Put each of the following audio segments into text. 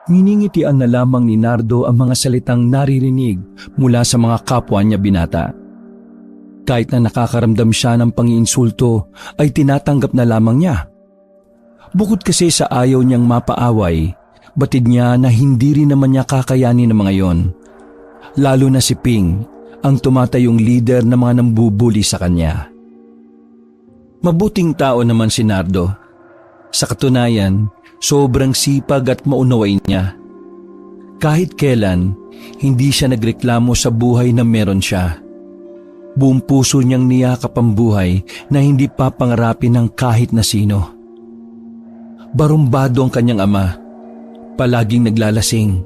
Nginingitian na lamang ni Nardo ang mga salitang naririnig mula sa mga kapwa niya binata. Kahit na nakakaramdam siya ng pangiinsulto ay tinatanggap na lamang niya. Bukod kasi sa ayaw niyang mapaaway, batid niya na hindi rin naman niya kakayanin ng mga yon. Lalo na si Ping, ang tumatayong leader ng mga nambubuli sa kanya. Mabuting tao naman si Nardo. Sa katunayan, sobrang sipag at maunawain niya. Kahit kailan, hindi siya nagreklamo sa buhay na meron siya. Buong puso niyang niyakap ang buhay na hindi papangarapin ng kahit na sino. Barumbado ang kanyang ama, palaging naglalasing,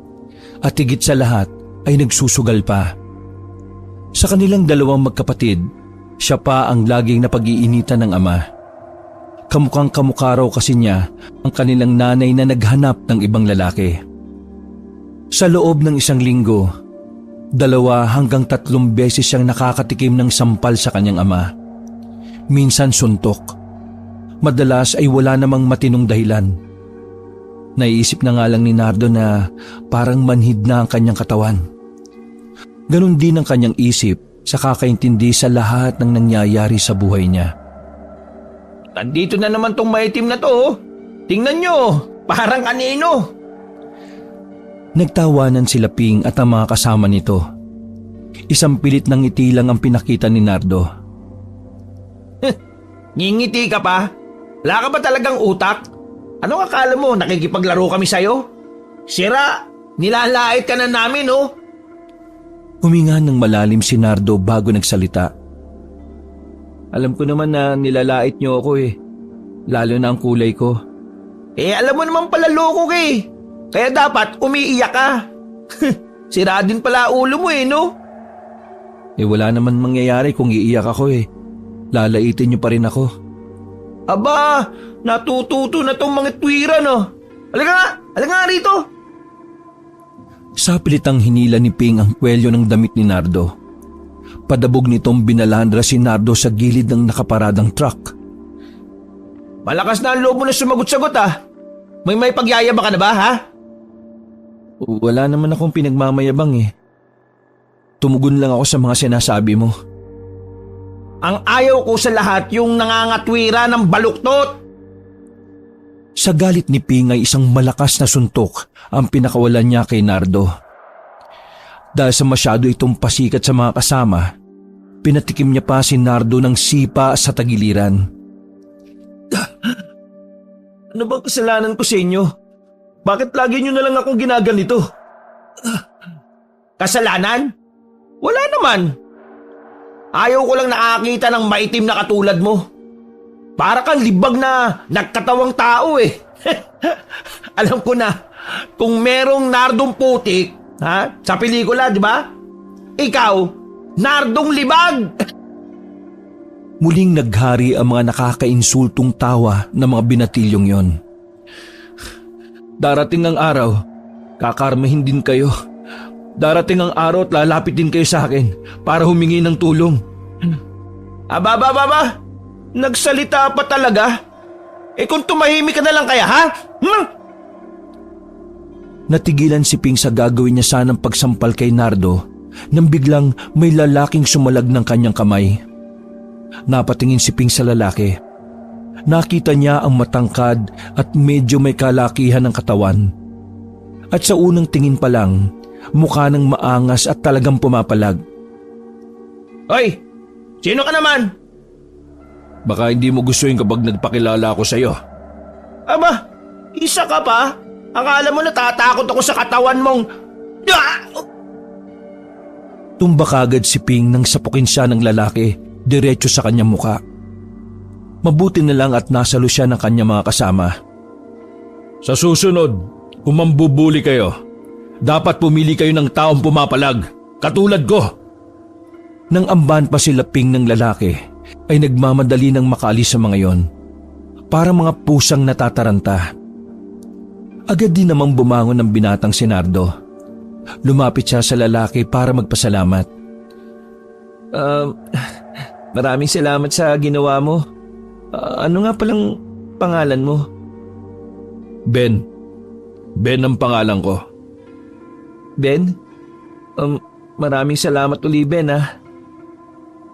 at higit sa lahat ay nagsusugal pa. Sa kanilang dalawang magkapatid, siya pa ang laging napag-iinitan ng ama. Kamukhang kamukha raw kasi niya ang kanilang nanay na naghanap ng ibang lalaki. Sa loob ng 1 linggo, 2 hanggang 3 beses siyang nakakatikim ng sampal sa kanyang ama. Minsan suntok. Madalas ay wala namang matinong dahilan. Naiisip na nga lang ni Nardo na parang manhid na ang kanyang katawan. Ganon din ang kanyang isip sa kakaintindi sa lahat ng nangyayari sa buhay niya. Nandito na naman tong maitim na to. Oh. Tingnan nyo, parang kanino. Nagtawanan sila Ping at ang mga kasama nito. Isang pilit ng ngiti lang ang pinakita ni Nardo. Ngingiti ka pa? Wala ka ba talagang utak? Anong akala mo, nakikipaglaro kami sa'yo? Sira, nilalait ka na namin, oh. Huminga ng malalim si Nardo bago nagsalita. Alam ko naman na nilalait niyo ako eh. Lalo na ang kulay ko. Alam mo naman pala loko ka eh. Kaya dapat umiiyak ka. Sira din pala ulo mo eh, no? Wala naman mangyayari kung iiyak ako eh. Lalaitin niyo pa rin ako. Aba, natututo na tong mga tuwira, no? Halika nga rito. Sa pilitang hinila ni Ping ang kwelyo ng damit ni Nardo. Padabog nitong binalandra si Nardo sa gilid ng nakaparadang truck. Malakas na ang loob mo na sumagot-sagot ah. May pagyayabang ka na ba ha? Wala naman akong pinagmamayabang eh. Tumugon lang ako sa mga sinasabi mo. Ang ayaw ko sa lahat yung nangangatwira ng baluktot. Sa galit ni Ping ay isang malakas na suntok ang pinakawalan niya kay Nardo. Dahil sa masyado itong pasikat sa mga kasama, pinatikim niya pa si Nardo ng sipa sa tagiliran. Ano bang kasalanan ko sa inyo? Bakit lagi niyo na lang akong ginaganito? Kasalanan? Wala naman. Ayaw ko lang nakakita ng maitim na katulad mo. Para kang libag na nagkatawang tao eh. Alam ko na, kung merong Nardong putik, ha? Sa pelikula, di ba? Ikaw, Nardong libag! Muling naghari ang mga nakakainsultong tawa ng mga binatilyong yon. Darating ang araw, kakarmahin din kayo. Darating ang araw at lalapit din kayo sa akin para humingi ng tulong. Aba, nagsalita pa talaga? Kung tumahimik ka na lang kaya, ha? Natigilan si Ping sa gagawin niya sanang pagsampal kay Nardo nang biglang may lalaking sumalag ng kanyang kamay. Napatingin si Ping sa lalaki. Nakita niya ang matangkad at medyo may kalakihan ng katawan. At sa unang tingin pa lang, mukha ng maangas at talagang pumapalag. Hoy! Sino ka naman? Baka hindi mo gusto yung kapag nagpakilala ako sa'yo. Aba, isa ka pa? Akala mo natatakot ako sa katawan mong... Tumba kagad si Ping nang sapukin siya ng lalaki diretso sa kanyang muka. Mabuti na lang at nasalo siya ng kanyang mga kasama. Sa susunod, kung mambubuli kayo, dapat pumili kayo ng taong pumapalag, katulad ko. Nang amban pa sila Ping ng lalaki, ay nagmamadali ng makaalis sa mga yon. Para mga pusang natataranta. Agad din namang bumangon ng binatang si Nardo. Lumapit siya sa lalaki para magpasalamat. Maraming salamat sa ginawa mo. Ano nga palang pangalan mo? Ben. Ben ang pangalan ko. Ben? Maraming salamat uli, Ben, ha?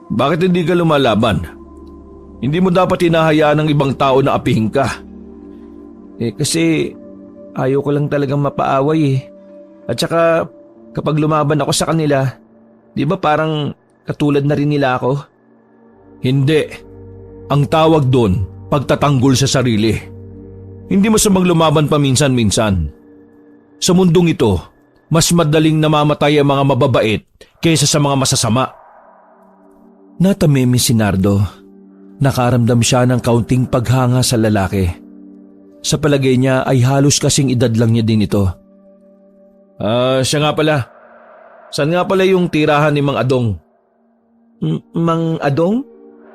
Bakit hindi ka lumalaban? Hindi mo dapat hinahayaan ng ibang tao na apihin ka. Kasi ayaw ko lang talagang mapaaway eh. At saka kapag lumaban ako sa kanila, di ba parang katulad na rin nila ako? Hindi. Ang tawag doon, pagtatanggol sa sarili. Hindi masamang lumaban paminsan-minsan. Sa mundong ito, mas madaling namamatay ang mga mababait kaysa sa mga masasama. Natamimi si Nardo. Nakaramdam siya ng kaunting paghanga sa lalaki. Sa palagay niya ay halos kasing edad lang niya din ito. Siya nga pala. Saan nga pala yung tirahan ni Mang Adong? Mang Adong?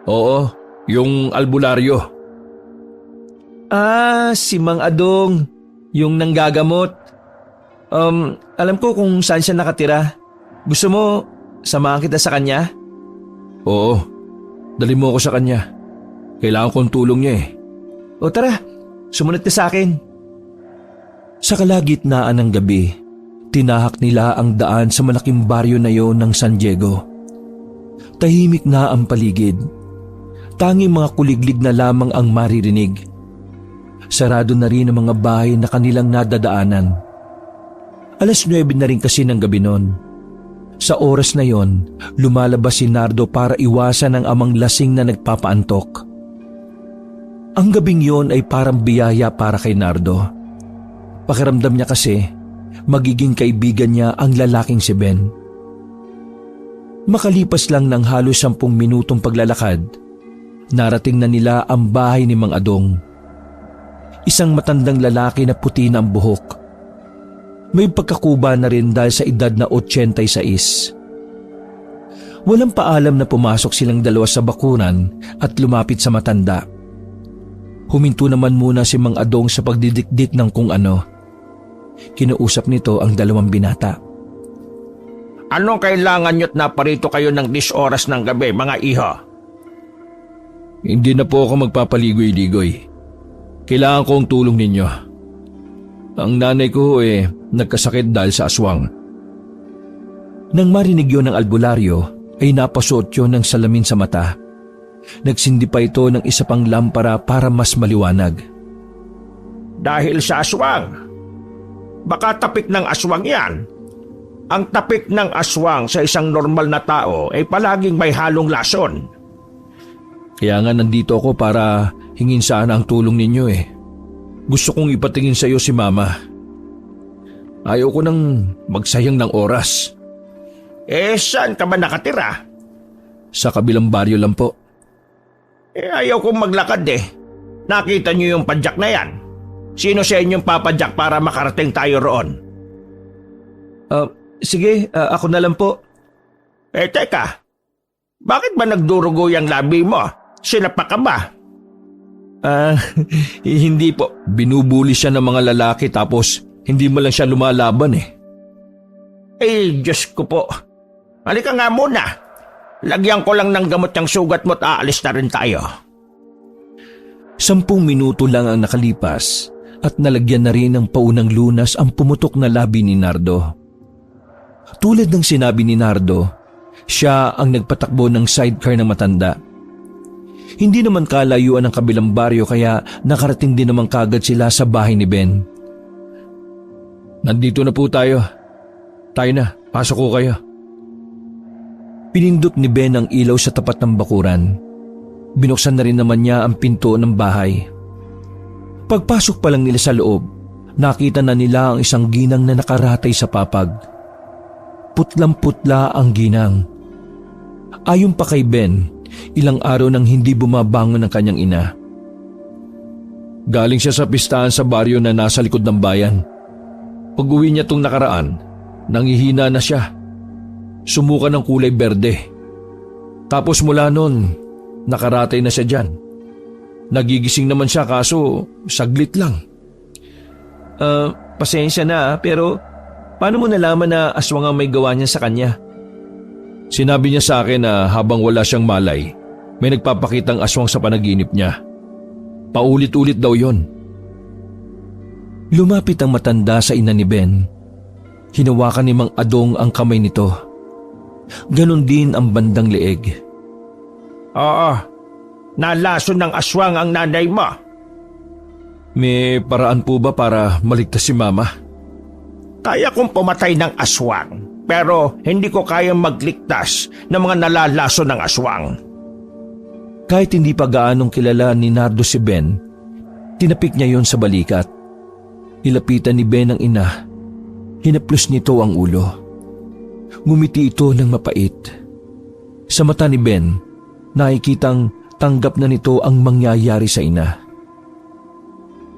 Oo, yung albularyo. Si Mang Adong. Yung nanggagamot. Alam ko kung saan siya nakatira. Gusto mo, samahan kita sa kanya? Oo, dali mo ako sa kanya. Kailangan kong tulong niya eh. O tara, sumunod ka sa akin. Sa kalagitnaan ng gabi, tinahak nila ang daan sa malaking baryo na yon ng San Diego. Tahimik na ang paligid. Tanging mga kuliglig na lamang ang maririnig. Sarado na rin ang mga bahay na kanilang nadadaanan. 9:00 na rin kasi ng gabi noon. Sa oras na yon, lumalabas si Nardo para iwasan ang amang lasing na nagpapaantok. Ang gabing yon ay parang biyaya para kay Nardo. Pakiramdam niya kasi, magiging kaibigan niya ang lalaking si Ben. Makalipas lang ng halos 10 minutong paglalakad, narating na nila ang bahay ni Mang Adong. Isang matandang lalaki na puti na ang buhok. May pagkakuba na rin dahil sa edad na 86. Walang paalam na pumasok silang dalawa sa bakuran at lumapit sa matanda. Huminto naman muna si Mang Adong sa pagdidikdik ng kung ano. Kinausap nito ang 2 binata. Anong kailangan nyo't na parito kayo ng 10 oras ng gabi, mga iho? Hindi na po ako magpapaligoy-ligoy. Kailangan ko ang tulong ninyo. Ang nanay ko nagkasakit dahil sa aswang. Nang marinig yun ng albularyo, ay napasuot yun ng salamin sa mata. Nagsindi pa ito ng isa pang lampara para mas maliwanag. Dahil sa aswang? Baka tapik ng aswang yan. Ang tapik ng aswang sa isang normal na tao ay palaging may halong lason. Kaya nga nandito ako para hingin sana ang tulong ninyo eh. Gusto kong ipatingin sa iyo si Mama. Ayaw ko nang magsayang ng oras. Saan ka ba nakatira? Sa kabilang baryo lang po. Ayaw kong maglakad eh. Nakita niyo yung padyak na yan? Sino sa inyong papadyak para makarating tayo roon? Sige, ako na lang po. Teka. Bakit ba nagdurugo yung labi mo? Sinapa ka ba? Hindi po. Binubuli siya ng mga lalaki tapos hindi mo lang siya lumalaban eh. Diyos ko po. Halika nga muna. Lagyan ko lang ng gamot yung sugat mo at aalis na rin tayo. 10 minuto lang ang nakalipas at nalagyan na rin ng paunang lunas ang pumutok na labi ni Nardo. Tulad ng sinabi ni Nardo, siya ang nagpatakbo ng sidecar ng matanda. Hindi naman kalayuan ang kabilang baryo kaya nakarating din naman kagad sila sa bahay ni Ben. Nandito na po tayo. Tayo na, pasok ko kayo. Pinindot ni Ben ang ilaw sa tapat ng bakuran. Binuksan na rin naman niya ang pinto ng bahay. Pagpasok pa lang nila sa loob, nakita na nila ang isang ginang na nakaratay sa papag. Putlang-putla ang ginang. Ayon pa kay Ben, ilang araw nang hindi bumabangon ang kanyang ina. Galing siya sa pistahan sa baryo na nasa likod ng bayan. Pag-uwi niya tong nakaraan, nangihina na siya. Sumuka ng kulay berde. Tapos mula nun, nakaratay na siya dyan. Nagigising naman siya kaso saglit lang. Pasensya na pero paano mo nalaman na aswang ang may gawa niya sa kanya? Sinabi niya sa akin na habang wala siyang malay, may nagpapakitang aswang sa panaginip niya. Paulit-ulit daw yon. Lumapit ang matanda sa ina ni Ben. Hinawakan ni Mang Adong ang kamay nito. Ganon din ang bandang leeg. Oo, nalason ng aswang ang nanay mo. May paraan po ba para maligtas si Mama? Kaya kong pumatay ng aswang, pero hindi ko kayang magligtas ng mga nalalason ng aswang. Kahit hindi pa gaanong kilala ni Nardo si Ben, tinapik niya yon sa balikat. Nilapitan ni Ben ang ina. Hinaplos nito ang ulo. Ngumiti ito ng mapait. Sa mata ni Ben, nakikitang tanggap na nito ang mangyayari sa ina.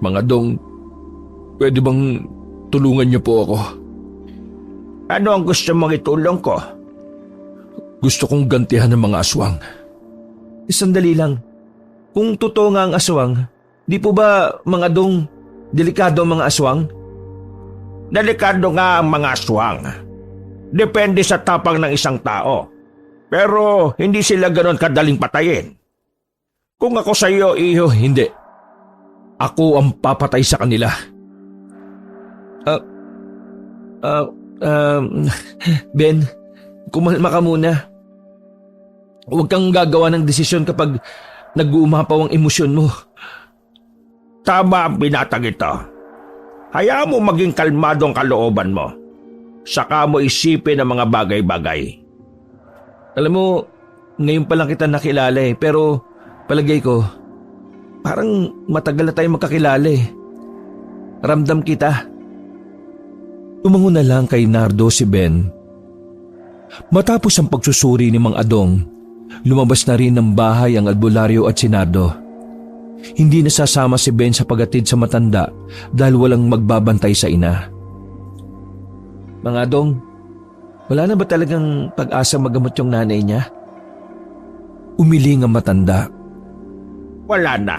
Mga Dong, pwede bang tulungan niyo po ako? Ano ang gusto mong itulong ko? Gusto kong gantihan ng mga aswang. Sandali lang. Kung totoo nga ang aswang, di po ba mga Dong, delikado ang mga aswang? Delikado nga ang mga aswang. Depende sa tapang ng isang tao. Pero hindi sila ganon kadaling patayin. Kung ako sa iyo, iho, Hindi. Ako ang papatay sa kanila. Ben, kumalma ka muna. Huwag kang gagawa ng desisyon kapag nag-uumapaw ang emosyon mo. Tama ang binatang ito. Hayaan mo maging kalmado ang kalooban mo. Saka mo isipin ang mga bagay-bagay. Alam mo, ngayon pa lang kita nakilala pero palagay ko, parang matagal na tayong magkakilala Ramdam kita. Tumango na lang kay Nardo si Ben. Matapos ang pagsusuri ni Mang Adong, lumabas na rin ng bahay ang albularyo at si Nardo. Hindi nasasama si Ben sa paghatid sa matanda dahil walang magbabantay sa ina. Mang Adong, wala na ba talagang pag-asa magamot yung nanay niya? Umiling ang matanda. Wala na.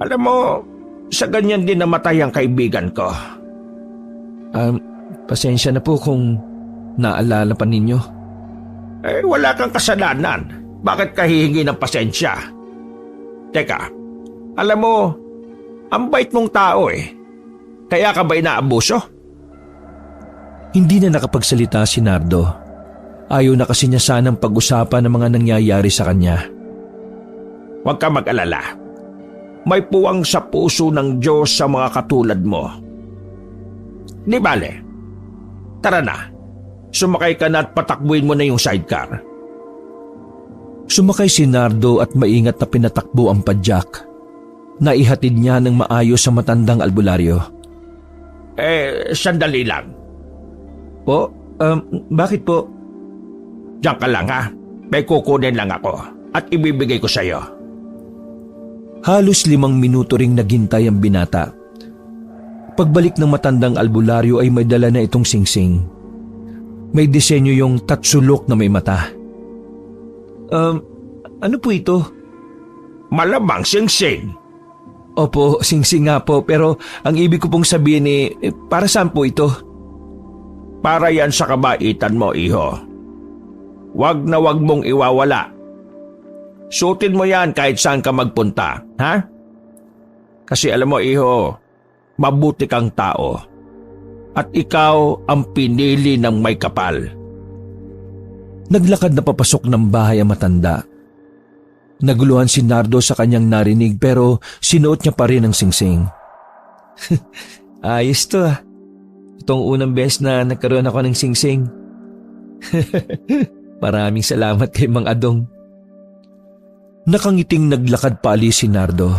Alam mo, sa ganyan din namatay ang kaibigan ko. Pasensya na po kung naalala pa ninyo. Wala kang kasalanan. Bakit ka hihingi ng pasensya? Teka, alam mo, ang bait mong tao Kaya ka ba inaabuso? Hindi na nakapagsalita si Nardo. Ayaw na kasi niya sanang pag-usapan ng mga nangyayari sa kanya. Huwag ka mag-alala. May puwang sa puso ng Diyos sa mga katulad mo. Di bale, tara na. Sumakay ka na at patakbuin mo na yung sidecar. Sumakay si Nardo at maingat na pinatakbo ang padyak. Naihatid niya ng maayos sa matandang albularyo. Sandali lang. Po? Bakit po? Diyan ka lang ha. May kukunin lang ako at ibibigay ko sa iyo. Halos 5 minuto ring naghintay ang binata. Pagbalik ng matandang albularyo ay may dala na itong singsing. May disenyo yung tatsulok na may mata. Ano po ito? Malamang singsing. Opo, singsing nga po, pero ang ibig ko pong sabihin para saan po ito? Para yan sa kabaitan mo, iho. Wag na wag mong iwawala. Suotin mo yan kahit saan ka magpunta, ha? Kasi alam mo, iho, mabuti kang tao. At ikaw ang pinili ng may kapal. Naglakad na papasok ng bahay ang matanda. Naguluhan si Nardo sa kanyang narinig pero sinuot niya pa rin ang singsing. Ayos to Itong unang beses na nagkaroon ako ng singsing. Maraming salamat kay Mang Adong. Nakangiting naglakad pali si Nardo.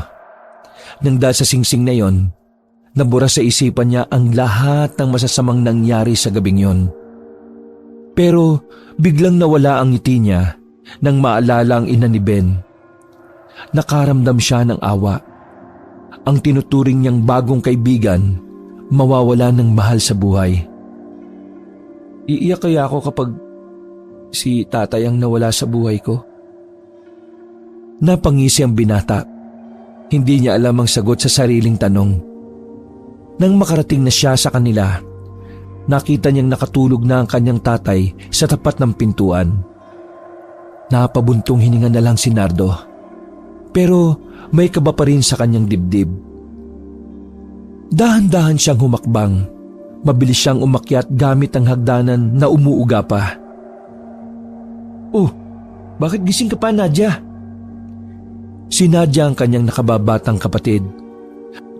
Nang dahil sa singsing na yon, nabura sa isipan niya ang lahat ng masasamang nangyari sa gabing yon. Pero biglang nawala ang ngiti niya nang maalala ang ina ni Ben. Nakaramdam siya ng awa. Ang tinuturing niyang bagong kaibigan, mawawala ng mahal sa buhay. Iiyak kaya ako kapag si tatay ang nawala sa buhay ko? Napangisi ang binata. Hindi niya alam ang sagot sa sariling tanong. Nang makarating na siya sa kanila, nakita niyang nakatulog na ang kanyang tatay sa tapat ng pintuan. Napabuntong hininga na lang si Nardo. Pero may kaba pa rin sa kanyang dibdib. Dahan-dahan siyang humakbang. Mabilis siyang umakyat gamit ang hagdanan na umuuga pa. Oh, bakit gising ka pa, Nadia? Si Nadia ang kanyang nakababatang kapatid.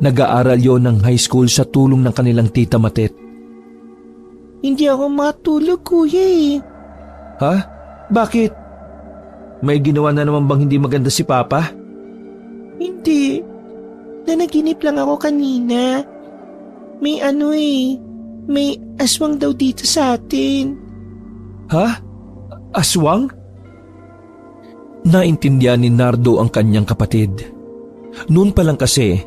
Nag-aaral yon ng high school sa tulong ng kanilang tita Matet. Hindi ako matulog, kuya eh. Ha? Bakit? May ginawa na naman bang hindi maganda si Papa? Hindi. Nanaginip lang ako kanina. May may aswang daw dito sa atin. Ha? Aswang? Naintindihan ni Nardo ang kanyang kapatid. Noon pa lang kasi,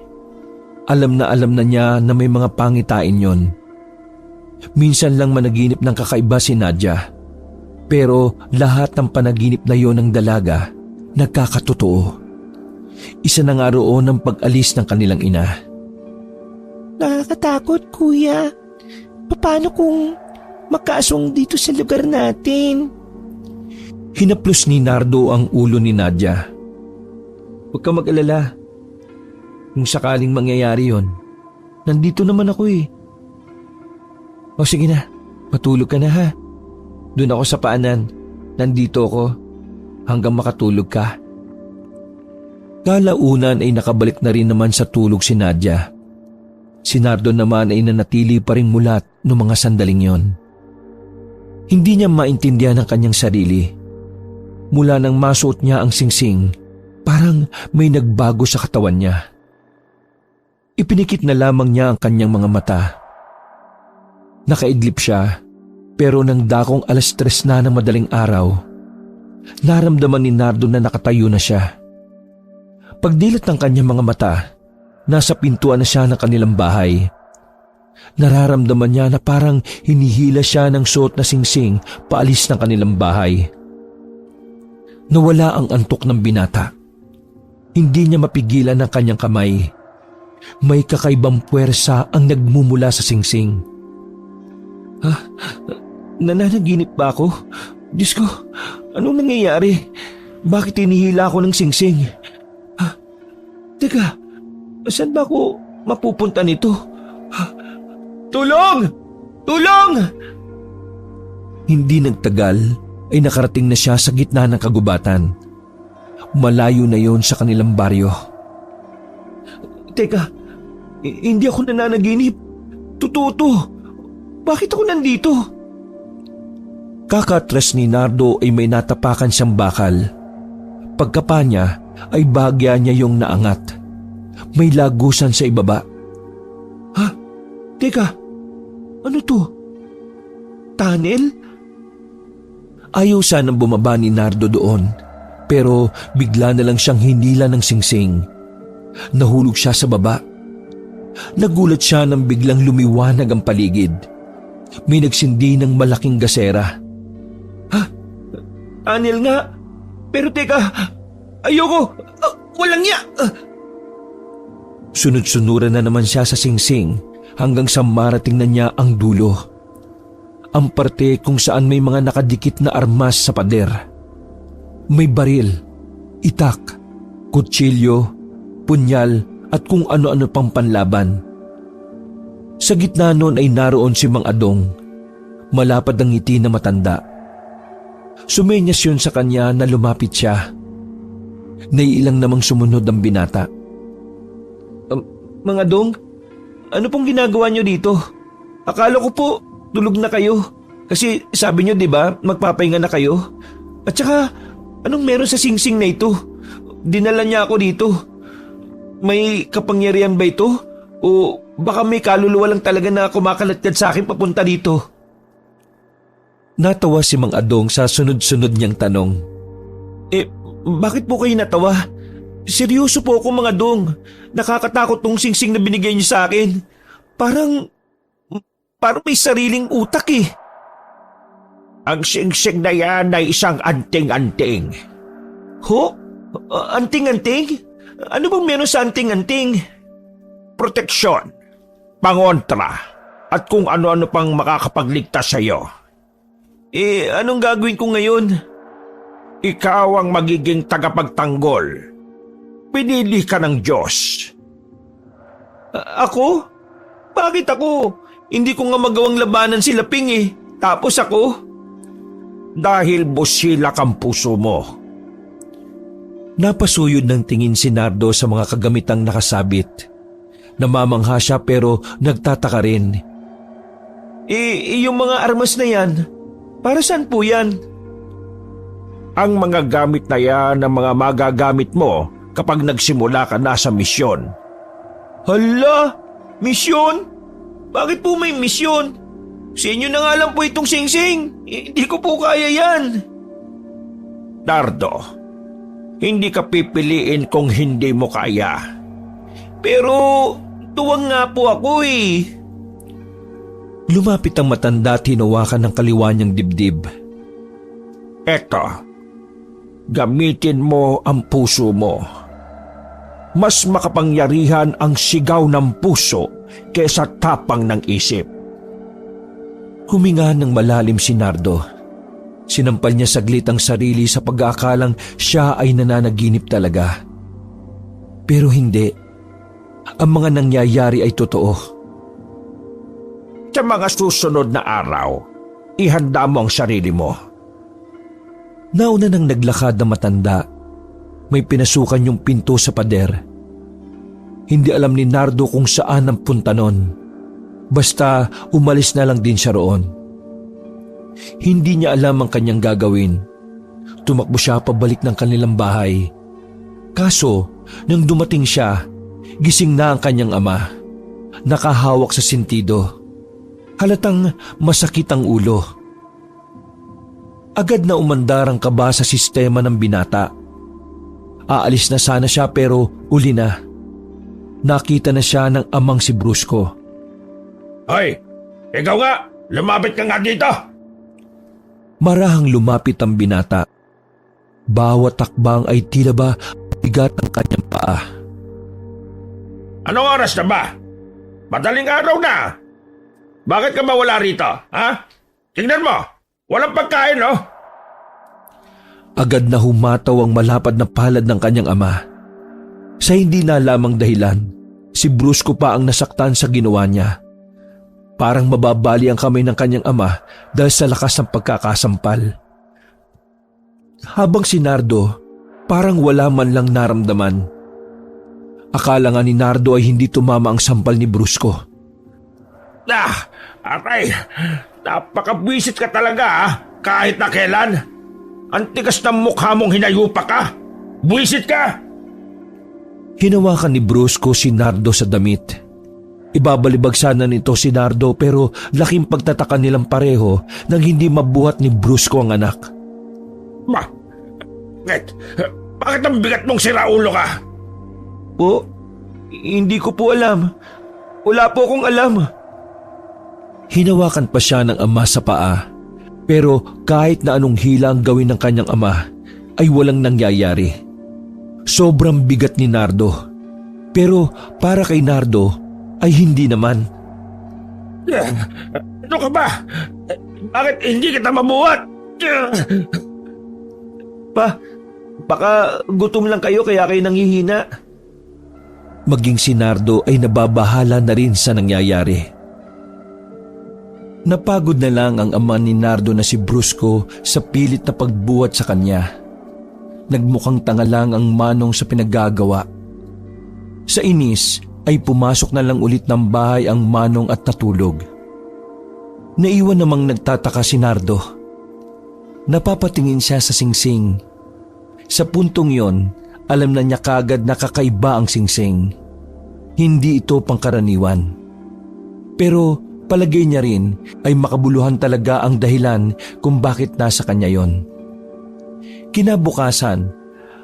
alam na niya na may mga pangitain yon. Minsan lang managinip ng kakaiba si Nadia. Pero lahat ng panaginip na yon ng dalaga, nagkakatotoo. Isa na nga roon ang pag-alis ng kanilang ina. Nakakatakot, kuya. Paano kung magkaaswang dito sa lugar natin? Hinaplos ni Nardo ang ulo ni Nadia. Huwag ka mag-alala. Kung sakaling mangyayari yon, nandito naman ako eh. O sige na, matulog ka na ha. Doon ako sa paanan. Nandito ako hanggang makatulog ka. Kalaunan ay nakabalik na rin naman sa tulog si Nadia. Si Nardo naman ay nanatili pa rin mulat noong mga sandaling yon. Hindi niya maintindihan ang kanyang sarili. Mula nang masuot niya ang singsing, parang may nagbago sa katawan niya. Ipinikit na lamang niya ang kanyang mga mata. Nakaidlip siya, pero nang dakong 3:00 na ng madaling araw, naramdaman ni Nardo na nakatayo na siya. Pagdilat ng kanyang mga mata, nasa pintuan na siya ng kanilang bahay. Nararamdaman niya na parang hinihila siya ng suot na singsing paalis ng kanilang bahay. Nawala ang antok ng binata. Hindi niya mapigilan ang kanyang kamay. May kakaibang puwersa ang nagmumula sa singsing. Ha? Nananaginip ba ako? Diyos ko, anong nangyayari? Bakit hinihila ako ng singsing? Ha? Teka, saan ba ako mapupunta nito? Ha? Tulong! Tulong! Hindi nagtagal ay nakarating na siya sa gitna ng kagubatan. Malayo na yon sa kanilang baryo. Teka, hindi ako nananaginip. Totoo to. Bakit ako nandito? Kakatras ni Nardo ay may natapakan siyang bakal. Pagkapa niya ay bahagya niya yung naangat. May lagusan sa ibaba. Ha? Teka, ano to? Tunnel? Ayaw sanang bumaba ni Nardo doon, pero bigla na lang siyang hinila ng singsing. Nahulog siya sa baba. Nagulat siya nang biglang lumiwanag ang paligid. May nagsindi ng malaking gasera. Ha? Tunnel nga? Pero teka, ayoko! Walang niya! Sunod-sunuran na naman siya sa singsing hanggang sa marating na niya ang dulo. Ang parte kung saan may mga nakadikit na armas sa pader. May baril, itak, kutsilyo, punyal at kung ano-ano pang panlaban. Sa gitna noon ay naroon si Mang Adong, malapad ang ngiti na matanda. Sumenyas yun sa kanya na lumapit siya. Naiilang namang sumunod ang binata. Mang Adong, ano pong ginagawa niyo dito? Akala ko po tulog na kayo. Kasi sabi niyo 'di ba, magpapahinga na kayo. At saka, anong meron sa singsing na ito? Dinala niya ako dito. May kapangyarihan ba ito? O baka may kaluluwa lang talaga na kumakalatad sa akin papunta dito? Natawa si Mang Adong sa sunod-sunod niyang tanong. Bakit po kayo natawa? Seryoso po ako, Mang Adong. Nakakatakot tong singsing na binigay niyo sa akin. Parang may sariling utak eh. Ang singsing na yan ay isang anting-anting. Ho? Anting-anting? Ano bang meron sa anting-anting? Proteksyon, pangontra, at kung ano-ano pang makakapagligtas sa iyo. Anong gagawin ko ngayon? Ikaw ang magiging tagapagtanggol. Pinili ka ng Diyos. Ako? Bakit ako? Hindi ko nga magawang labanan si Laping eh. Tapos ako? Dahil busilak ang puso mo. Napasuyod ng tingin si Nardo sa mga kagamitang nakasabit. Namamangha siya pero nagtataka rin. Yung mga armas na yan, para saan po yan? Ang mga gamit na yan ang mga magagamit mo kapag nagsimula ka na sa misyon. Hala? Misyon? Bakit po may misyon? Sa inyo na nga lang po itong singsing. Hindi ko po kaya yan. Nardo, hindi ka pipiliin kung hindi mo kaya. Pero tuwang nga po ako eh. Lumapit ang matanda at hinawakan ng kaliwa niyang dibdib. Eto, gamitin mo ang puso mo. Mas makapangyarihan ang sigaw ng puso kesa tapang ng isip. Huminga ng malalim si Nardo. Sinampal niya saglit ang sarili sa pag-aakalang siya ay nananaginip talaga. Pero hindi. Ang mga nangyayari ay totoo. Sa mga susunod na araw, ihanda mo ang sarili mo. Nauna nang naglakad na matanda. May pinasukan yung pinto sa pader. Hindi alam ni Nardo kung saan ang punta nun. Basta umalis na lang din siya roon. Hindi niya alam ang kanyang gagawin. Tumakbo siya pabalik ng kanilang bahay. Kaso, nang dumating siya, gising na ang kanyang ama. Nakahawak sa sentido. Halatang masakit ang ulo. Agad na umandar ang kaba sa sistema ng binata. Aalis na sana siya pero uli na. Nakita na siya ng amang si Brusco. Hoy, ikaw nga! Lumapit ka nga dito! Marahang lumapit ang binata. Bawat takbang ay tila ba bigat ang kanyang paa. Anong oras na ba? Madaling araw na! Bakit ka mawala rito, ha? Tingnan mo! Walang pagkain, no? Agad na humataw ang malapad na palad ng kanyang ama. Sa hindi na lamang dahilan, si Brusco pa ang nasaktan sa ginawa niya. Parang mababali ang kamay ng kanyang ama dahil sa lakas ng pagkakasampal. Habang si Nardo, parang wala man lang naramdaman. Akala nga ni Nardo ay hindi tumama ang sampal ni Brusco. Aray, napakabwisit ka talaga kahit na kailan. Ang tigas ng mukha mong hinayupa ka. Buwisit ka! Hinawakan ni Brusco si Nardo sa damit. Ibabalibag sana nito si Nardo pero laking pagtataka nilang pareho nang hindi mabuhat ni Brusco ang anak. Bakit ang bigat mong siraulo ka? Po, hindi ko po alam. Wala po akong alam. Hinawakan pa siya ng ama sa paa. Pero kahit na anong hila ang gawin ng kanyang ama, ay walang nangyayari. Sobrang bigat ni Nardo. Pero para kay Nardo, ay hindi naman. Ano ka ba? Bakit hindi kita mabuhat? Baka gutom lang kayo kaya kayo nanghihina. Maging si Nardo ay nababahala na rin sa nangyayari. Napagod na lang ang ama ni Nardo na si Brusco sa pilit na pagbuhat sa kanya. Nagmukhang tanga lang ang manong sa pinaggagawa. Sa inis ay pumasok na lang ulit ng bahay ang manong at natulog. Naiwan namang nagtataka si Nardo. Napapatingin siya sa singsing. Sa puntong yon, alam na niya kagad na kakaiba ang singsing. Hindi ito pangkaraniwan. Pero palagay niya rin ay makabuluhan talaga ang dahilan kung bakit nasa kanya yon. Kinabukasan,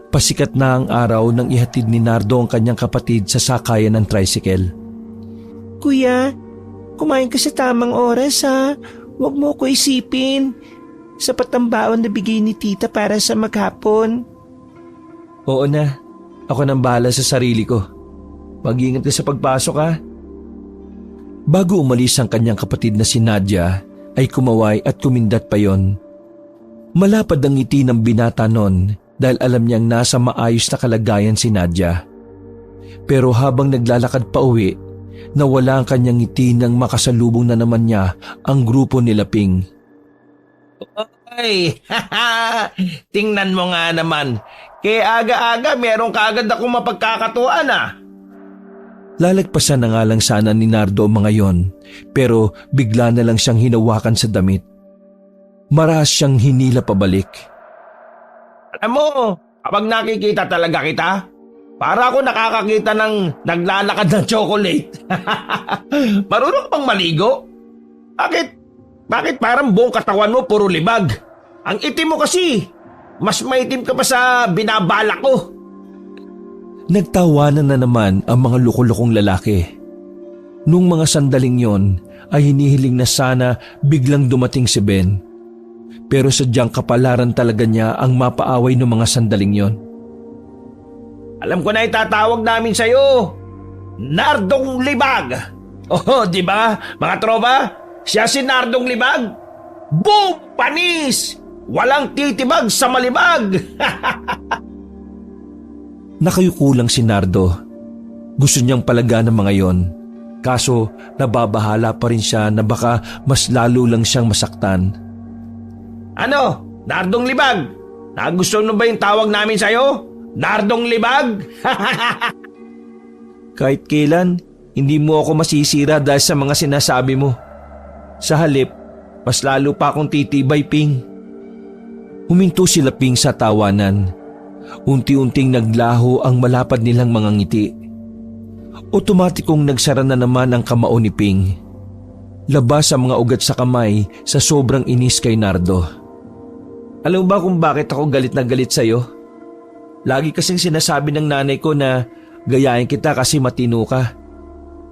pasikat na ang araw nang ihatid ni Nardo ang kanyang kapatid sa sakayan ng tricycle. Kuya, kumain ka sa tamang oras ha. Huwag mo ko isipin. Sapat ang baon na bigay ni tita para sa maghapon. Oo na, ako nang bahala sa sarili ko. Mag-ingat ka sa pagpasok ha. Bago umalis ang kanyang kapatid na si Nadia, ay kumaway at kumindat pa yon. Malapad ang ngiti ng binata nun dahil alam niyang nasa maayos na kalagayan si Nadia. Pero habang naglalakad pa uwi, nawala ang kanyang ngiti nang makasalubong na naman niya ang grupo nila Ping. Ay, tingnan mo nga naman. Kaya aga-aga meron kaagad akong mapagkakatuan ah. Lalagpasan na nga lang sana ni Nardo ang mga yon, pero bigla na lang siyang hinawakan sa damit. Marahas siyang hinila pabalik. Alam mo, kapag nakikita talaga kita, para ako nakakakita ng naglalakad ng chocolate. Marunong ka bang maligo? Bakit parang buong katawan mo puro libag? Ang itim mo kasi. Mas maitim ka pa sa binabala ko. Nagtawanan na naman ang mga lukulukong lalaki. Nung mga sandaling yon ay hinihiling na sana biglang dumating si Ben. Pero sadyang kapalaran talaga niya ang mapaaway ng mga sandaling yon. Alam ko na itatawag namin sa'yo. Nardong Libag. Oh, di ba mga tropa? Siya si Nardong Libag. Boom! Panis! Walang titibag sa malibag. Nakayuko lang si Nardo. Gusto niyang palagaan ng mga yon. Kaso nababahala pa rin siya na baka mas lalo lang siyang masaktan. Ano? Nardong Libag? Nagustuhan mo ba yung tawag namin sa'yo? Nardong Libag? Kahit kailan, hindi mo ako masisira dahil sa mga sinasabi mo. Sa halip, mas lalo pa akong titibay, Ping. Huminto sila Ping sa tawanan. Unti-unting naglaho ang malapad nilang mga ngiti. Otomatikong nagsara na naman ang kamao ni Ping. Labas ang mga ugat sa kamay sa sobrang inis kay Nardo. Alam mo ba kung bakit ako galit na galit sa'yo? Lagi kasing sinasabi ng nanay ko na gayahin kita kasi matino ka.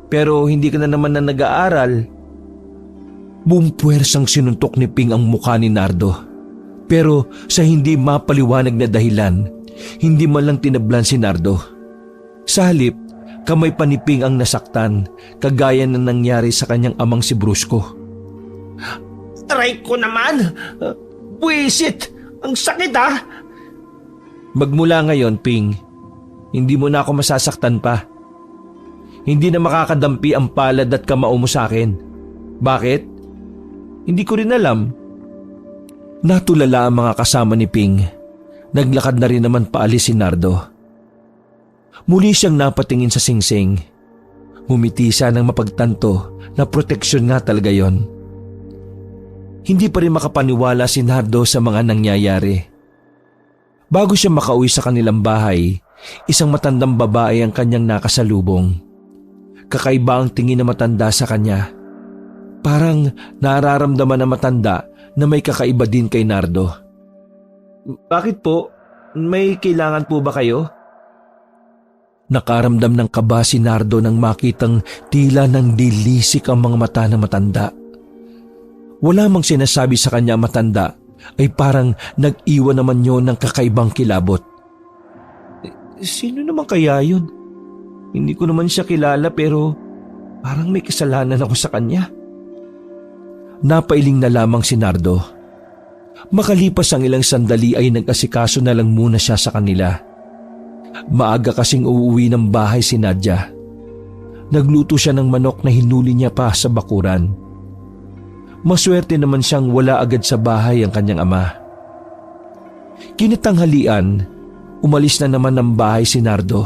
Pero hindi ka na naman na nag-aaral. Bumpuwersang sinuntok ni Ping ang mukha ni Nardo. Pero sa hindi mapaliwanag na dahilan, hindi man lang tinablan si Nardo. Sa halip, kamay pa ni Ping ang nasaktan, kagaya na nangyari sa kanyang amang si Brusco. Aray ko naman! Buisit! Ang sakit ah! Magmula ngayon, Ping, hindi mo na ako masasaktan pa. Hindi na makakadampi ang palad at kamao mo sa akin. Bakit? Hindi ko rin alam. Natulala ang mga kasama ni Ping. Naglakad na rin naman paalis si Nardo. Muli siyang napatingin sa singsing. Ngumiti siya ng mapagtanto na proteksyon nga talaga yon. Hindi pa rin makapaniwala si Nardo sa mga nangyayari. Bago siya makauwi sa kanilang bahay, isang matandang babae ang kanyang nakasalubong. Kakaiba ang tingin na matanda sa kanya. Parang nararamdaman na matanda na may kakaiba din kay Nardo. Bakit po? May kailangan po ba kayo? Nakaramdam ng kaba si Nardo nang makitang tila nang dilisik ang mga mata ng matanda. Wala mang sinasabi sa kanya matanda ay parang nag-iwan naman yun ng kakaibang kilabot. Sino naman kaya yun? Hindi ko naman siya kilala pero parang may kasalanan ako sa kanya. Napailing na lamang si Nardo. Makalipas ang ilang sandali ay nag-asikaso na lang muna siya sa kanila. Maaga kasing uuwi ng bahay si Nadia. Nagluto siya ng manok na hinuli niya pa sa bakuran. Maswerte naman siyang wala agad sa bahay ang kanyang ama. Kinatanghalian, umalis na naman ng bahay si Nardo.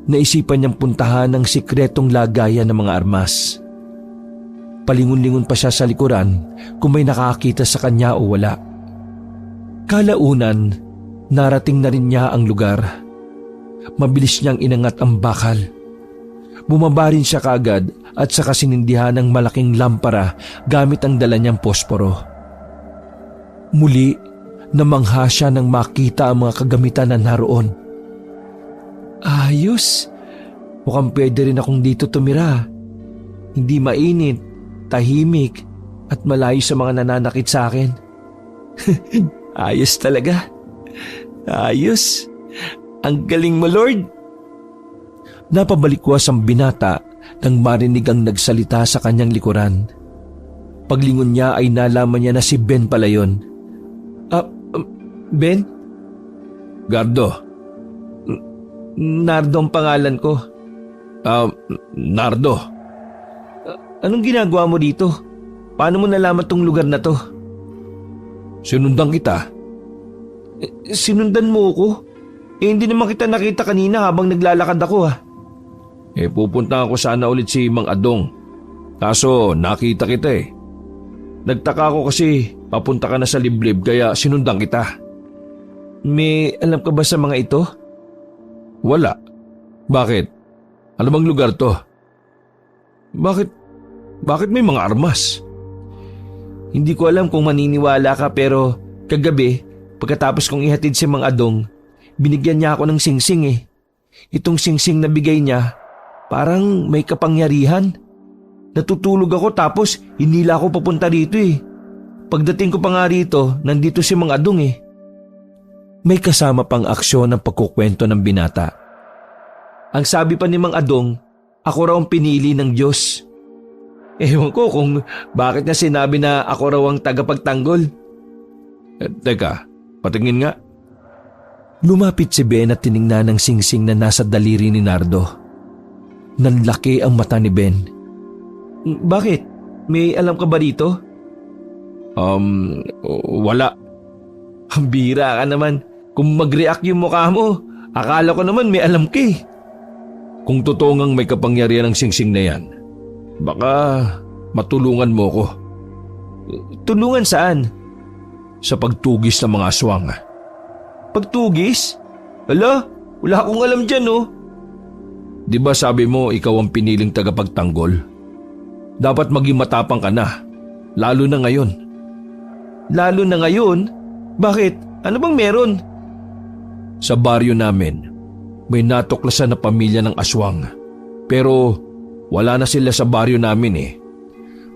Naisipan niyang puntahan ang sikretong lagayan ng mga armas. Palingon-lingon pa siya sa likuran kung may nakakita sa kanya o wala. Kalaunan, narating na rin niya ang lugar. Mabilis niyang inangat ang bakal. Bumaba rin siya kaagad at saka sinindihan ng malaking lampara gamit ang dala niyang posporo. Muli, namangha siya nang makita ang mga kagamitan na naroon. Ayos! Mukhang pwede rin akong dito tumira. Hindi mainit, tahimik at malayo sa mga nananakit sa akin. Ayos talaga. Ayos. Ang galing mo, Lord. Napabalikwas ang binata nang marinig ang nagsalita sa kanyang likuran. Paglingon niya ay nalaman niya na si Ben pala yun. Ben? Gardo. Nardo ang pangalan ko. Nardo, Anong ginagawa mo dito? Paano mo nalaman tong lugar na to? sinundan kita. Sinundan mo ako? Hindi naman kita nakita kanina habang naglalakad ako ha. Pupunta ako sana ulit si Mang Adong. Kaso nakita kita eh. Nagtaka ako kasi papunta ka na sa liblib kaya sinundan kita. May alam ka ba sa mga ito? Wala. Bakit? Ano bang lugar to? Bakit may mga armas? Hindi ko alam kung maniniwala ka pero kagabi pagkatapos kong ihatid si Mang Adong, binigyan niya ako ng singsing eh. Itong singsing na bigay niya, parang may kapangyarihan. Natutulog ako tapos hinila ako papunta rito eh. Pagdating ko pa nga rito, nandito si Mang Adong eh. May kasama pang aksyon ng pagkukwento ng binata. Ang sabi pa ni Mang Adong, ako raw ang pinili ng Diyos. Ewan ko kung bakit niya sinabi na ako raw ang tagapagtanggol. Teka, patingin nga. Lumapit si Ben at tiningnan ng singsing na nasa daliri ni Nardo. Nanlaki ang mata ni Ben. Bakit? May alam ka ba dito? Wala. Ang bira ka naman. Kung mag-react yung mukha mo, akala ko naman may alam ka eh. Kung totoo ngang may kapangyarihan ng singsing na yan, baka matulungan mo ko. Tulungan saan? Sa pagtugis ng mga aswang. Pagtugis? Ala, wala akong alam dyan oh. Di ba sabi mo ikaw ang piniling tagapagtanggol? Dapat maging matapang ka na, lalo na ngayon. Lalo na ngayon? Bakit? Ano bang meron? Sa baryo namin, may natuklasan na pamilya ng aswang. Pero wala na sila sa baryo namin eh.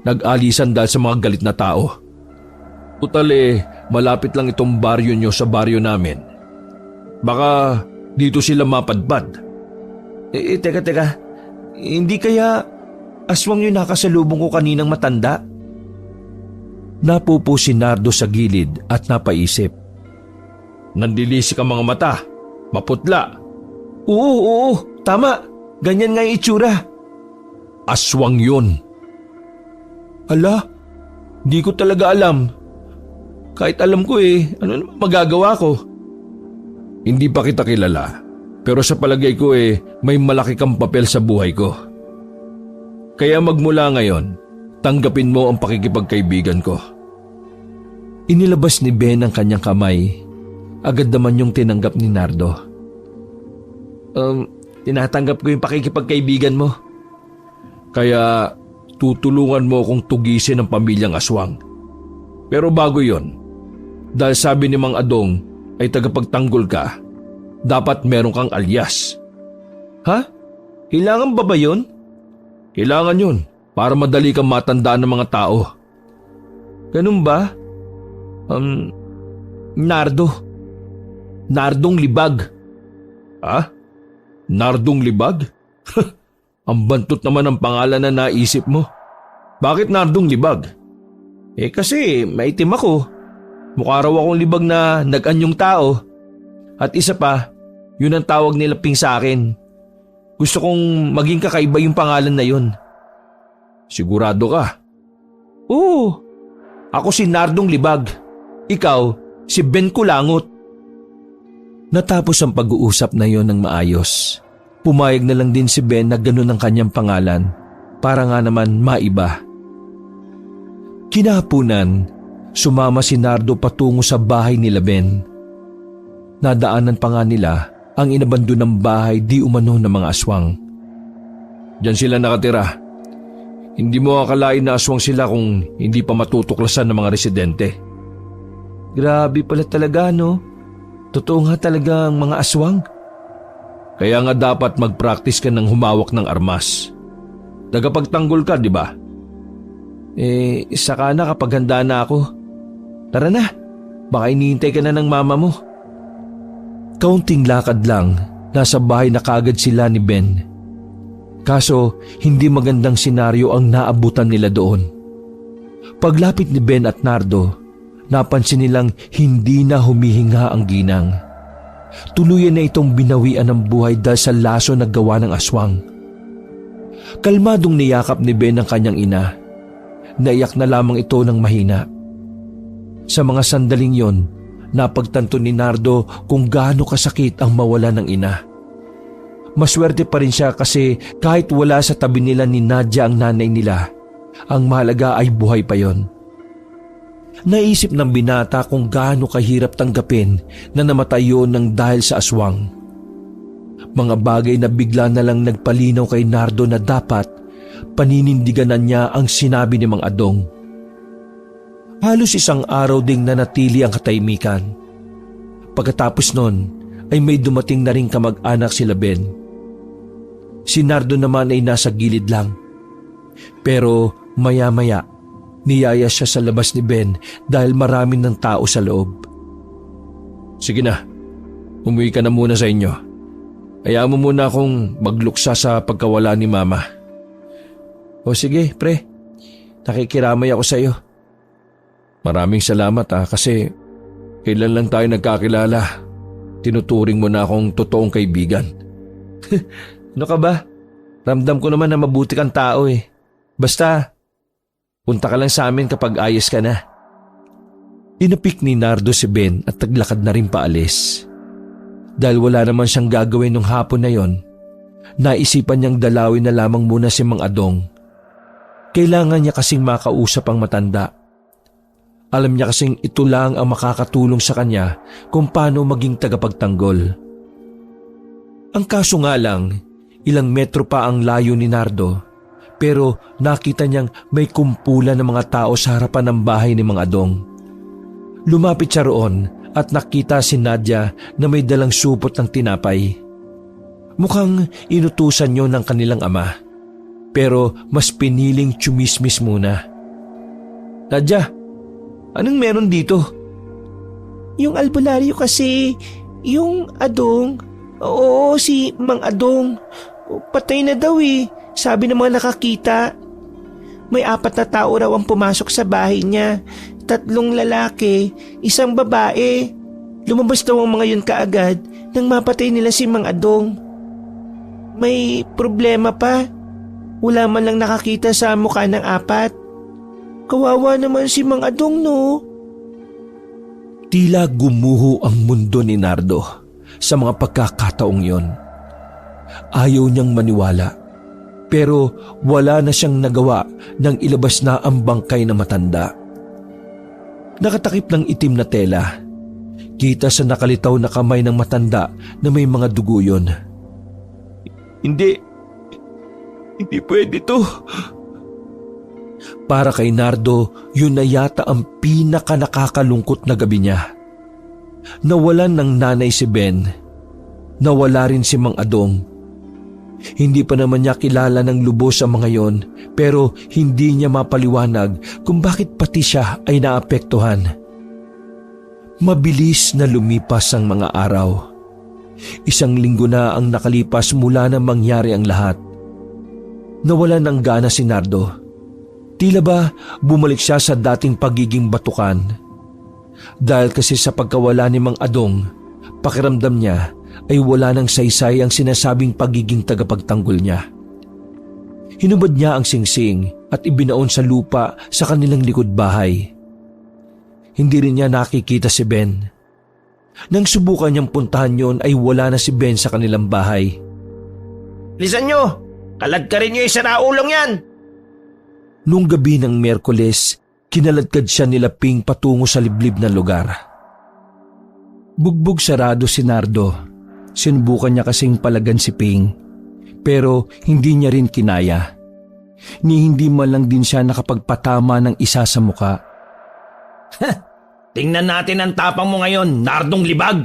Nag-alisan dahil sa mga galit na tao. Tutal malapit lang itong baryo nyo sa baryo namin. Baka dito sila mapadpad. Teka. Hindi kaya aswang yung nakasalubong ko kaninang matanda? Napupo si Nardo sa gilid at napaisip. Nandilisik ang mga mata, maputla. Oo, tama. Ganyan nga yung itsura. Aswang yun. Ala, di ko talaga alam. Kahit alam ko ano naman magagawa ko? Hindi pa kita kilala, pero sa palagay ko may malaki kang papel sa buhay ko. Kaya magmula ngayon, tanggapin mo ang pakikipagkaibigan ko. Inilabas ni Ben ang kanyang kamay. Agad naman yung tinanggap ni Nardo. Tinatanggap ko yung pakikipagkaibigan mo. Kaya tutulungan mo akong tugisin ang pamilyang aswang. Pero bago yon, dahil sabi ni Mang Adong ay tagapagtanggol ka, dapat meron kang alias. Ha? Kailangan ba yun? Kailangan yun para madali kang matandaan ng mga tao. Ganun ba? Nardong Libag. Ha? Nardong Libag? Ang bantot naman ang pangalan na naisip mo. Bakit Nardong Libag? Kasi maitim ako. Mukha raw akong libag na nag-anyong tao. At isa pa, yun ang tawag nila Ping sa akin. Gusto kong maging kakaiba yung pangalan na yun. Sigurado ka? Oo. Ako si Nardong Libag. Ikaw, si Ben Kulangot. Natapos ang pag-uusap na yon ng maayos. Pumayag na lang din si Ben na ganun ang kanyang pangalan para nga naman maiba. Kinahapunan, sumama si Nardo patungo sa bahay nila Ben. Nadaanan pa nga nila ang inabandonang bahay di umano ng mga aswang. Diyan sila nakatira. Hindi mo akalain na aswang sila kung hindi pa matutuklasan ng mga residente. Grabe pala talaga no? Totoo nga talaga ang mga aswang. Kaya nga dapat mag-practice ka ng humawak ng armas. Tagapagtanggol ka, di ba? Saka na kapag handa na ako. Tara na, baka iniintay ka na ng mama mo. Kaunting lakad lang, nasa bahay na kaagad sila ni Ben. Kaso, hindi magandang senaryo ang naabutan nila doon. Paglapit ni Ben at Nardo, napansin nilang hindi na humihinga ang ginang. Tuluyan na itong binawian ng buhay dahil sa laso na gawa ng aswang. Kalmadong niyakap ni Ben ang kanyang ina. Naiyak na lamang ito ng mahina. Sa mga sandaling yon, napagtanto ni Nardo kung gaano kasakit ang mawala ng ina. Maswerte pa rin siya kasi kahit wala sa tabi nila ni Nadia ang nanay nila, ang mahalaga ay buhay pa yon. Naisip ng binata kung gaano kahirap tanggapin na namatay yun ng dahil sa aswang. Mga bagay na bigla na lang nagpalinaw kay Nardo na dapat paninindiganan niya ang sinabi ni Mang Adong. Halos isang araw ding nanatili ang katahimikan. Pagkatapos nun ay may dumating na ring kamag-anak sila Ben. Si Nardo naman ay nasa gilid lang. Pero maya-maya, niyaya siya sa labas ni Ben dahil marami ng tao sa loob. Sige na, umuwi ka na muna sa inyo. Hayaan mo muna akong magluksa sa pagkawala ni Mama. O sige, pre. Nakikiramay ako sa iyo. Maraming salamat kasi kailan lang tayo nagkakilala. Tinuturing mo na akong totoong kaibigan. Ano ka ba? Ramdam ko naman na mabuti kang tao eh. Basta, punta ka lang sa amin kapag ayos ka na. Inapik ni Nardo si Ben at taglakad na rin paalis. Dahil wala naman siyang gagawin nung hapon na yon, naisipan niyang dalawin na lamang muna si Mang Adong. Kailangan niya kasing makausap ang matanda. Alam niya kasing ito lang ang makakatulong sa kanya kung paano maging tagapagtanggol. Ang kaso nga lang, ilang metro pa ang layo ni Nardo, pero nakita niyang may kumpulan ng mga tao sa harapan ng bahay ni Mang Adong. Lumapit siya roon at nakita si Nadia na may dalang supot ng tinapay. Mukhang inutusan yon ng kanilang ama, pero mas piniling tsumismis muna. Nadia, anong meron dito? Yung albularyo kasi, yung Adong, oo si Mang Adong, patay na daw eh, sabi ng mga nakakita. May 4 na tao raw ang pumasok sa bahay niya. 3 lalaki, 1 babae. Lumabas daw ang mga yun kaagad nang mapatay nila si Mang Adong. May problema pa. Wala man lang nakakita sa mukha ng 4. Kawawa naman si Mang Adong, no? Tila gumuho ang mundo ni Nardo sa mga pagkakataong yon. Ayaw niyang maniwala, pero wala na siyang nagawa nang ilabas na ang bangkay na matanda. Nakatakip ng itim na tela. Kita sa nakalitaw na kamay ng matanda na may mga dugo yun. Hindi pwede to. Para kay Nardo, yun na yata ang pinaka nakakalungkot na gabi niya. Nawalan ng nanay si Ben. Nawala rin si Mang Adong. Hindi pa naman niya kilala ng lubos ang mga yon, pero hindi niya mapaliwanag kung bakit pati siya ay naapektuhan. Mabilis na lumipas ang mga araw. 1 linggo na ang nakalipas mula na mangyari ang lahat. Nawalan ng gana si Nardo. Tila ba bumalik siya sa dating pagiging batukan. Dahil kasi sa pagkawala ni Mang Adong, pakiramdam niya ay wala ng saysay ang sinasabing pagiging tagapagtanggol niya. Hinubad niya ang singsing at ibinaon sa lupa sa kanilang likod bahay. Hindi rin niya nakikita si Ben. Nang subukan niyang puntahan yon ay wala na si Ben sa kanilang bahay. Lisan nyo! Kaladkarin nyo yung saraulong yan! Nung gabi ng Miyerkules, kinaladkad siya nila Ping patungo sa liblib na lugar. Bugbog sarado si Nardo. Sinubukan niya kasing palagan si Ping, pero hindi niya rin kinaya. Ni hindi man lang din siya nakapagpatama ng isa sa muka. Tingnan natin ang tapang mo ngayon, Nardong Libag.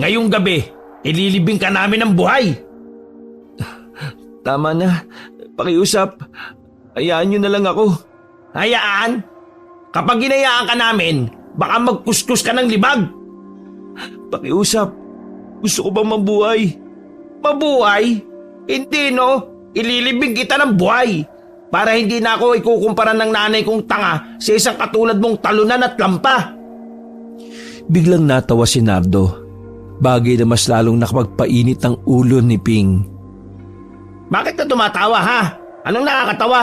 Ngayong gabi, ililibing ka namin ng buhay. Tama na, pakiusap. Hayaan niyo na lang ako. Hayaan? Kapag hinayaan ka namin, baka magkuskus ka ng libag. Pakiusap, gusto ko bang mabuhay? Mabuhay? Hindi no, ililibing kita ng buhay. Para hindi na ako ikukumpara ng nanay kong tanga sa isang katulad mong talunan at lampa. Biglang natawa si Nardo. Bagay na mas lalong nakapagpainit ng ulo ni Ping. Bakit ka tumatawa ha? Anong nakakatawa?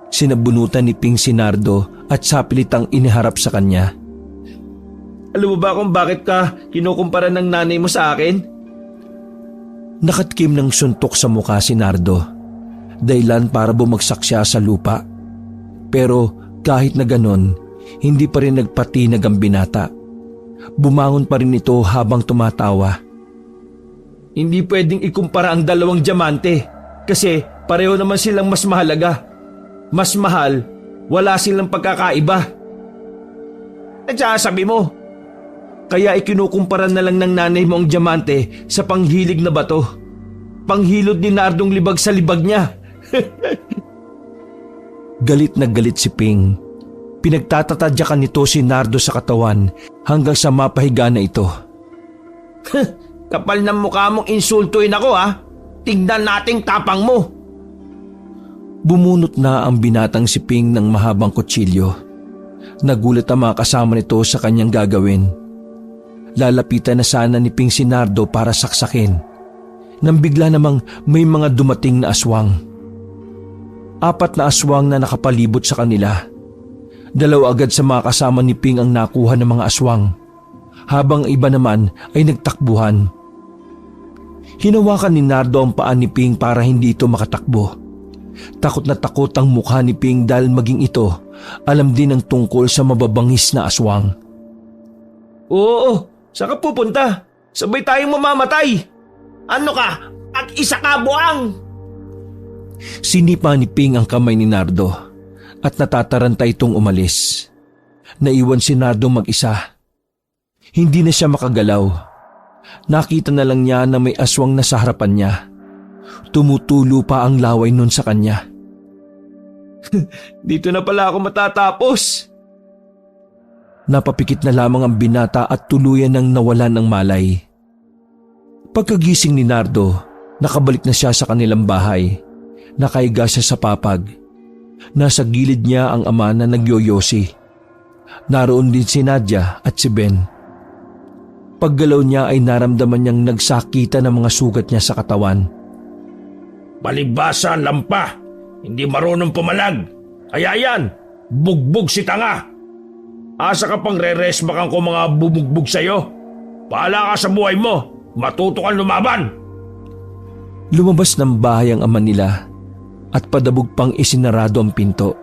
Sinabunutan ni Ping si Nardo at sapilitang iniharap sa kanya. Alam mo ba kung bakit ka kinukumpara ng nanay mo sa akin? Nakatkim ng suntok sa mukha si Nardo. Dahilan para bumagsak siya sa lupa. Pero kahit na ganon, hindi pa rin nagpatinag ang binata. Bumangon pa rin ito habang tumatawa. Hindi pwedeng ikumpara ang dalawang diamante kasi pareho naman silang mas mahalaga. Mas mahal, wala silang pagkakaiba. At saka sabi mo, kaya ikinukumpara na lang ng nanay mo ang diamante sa panghilig na bato. Panghilod ni Nardong libag sa libag niya. Galit na galit si Ping. Pinagtatatadyakan nito si Nardo sa katawan hanggang sa mapahiga na ito. Kapal ng mukha mong insultuin ako ha. Tignan nating tapang mo. Bumunot na ang binatang si Ping ng mahabang kutsilyo. Nagulat ang mga kasama nito sa kanyang gagawin. Lalapitan na sana ni Ping si Nardo para saksakin. Nang bigla namang may mga dumating na aswang. 4 na aswang na nakapalibot sa kanila. 2 agad sa mga kasama ni Ping ang nakuha ng mga aswang, habang iba naman ay nagtakbuhan. Hinawakan ni Nardo ang paa ni Ping para hindi ito makatakbo. Takot na takot ang mukha ni Ping dahil maging ito alam din ang tungkol sa mababangis na aswang. Oo, saan ka pupunta? Sabay tayong mamamatay. Ano ka? At isa ka buang! Sinipa ni Ping ang kamay ni Nardo at natataranta itong umalis. Naiwan si Nardo mag-isa. Hindi na siya makagalaw. Nakita na lang niya na may aswang na sa harapan niya. Tumutulo pa ang laway nun sa kanya. Dito na pala ako matatapos. Napapikit na lamang ang binata at tuluyan ng nawalan ng malay. Pagkagising ni Nardo, nakabalik na siya sa kanilang bahay. Nakahiga siya sa papag. Nasa gilid niya ang ama na nagyoyosi. Naroon din si Nadia at si Ben. Paggalaw niya ay naramdaman niyang nagsakita ng mga sugat niya sa katawan. Baligbasa, lampa. Hindi marunong pumalag. Kaya yan, bugbog si tanga. Asa ka pang re-resmakan ko mga bumugbog sa'yo? Bahala ka sa buhay mo. Matuto kang lumaban. Lumabas ng bahay ang ama nila at padabog pang isinarado ang pinto.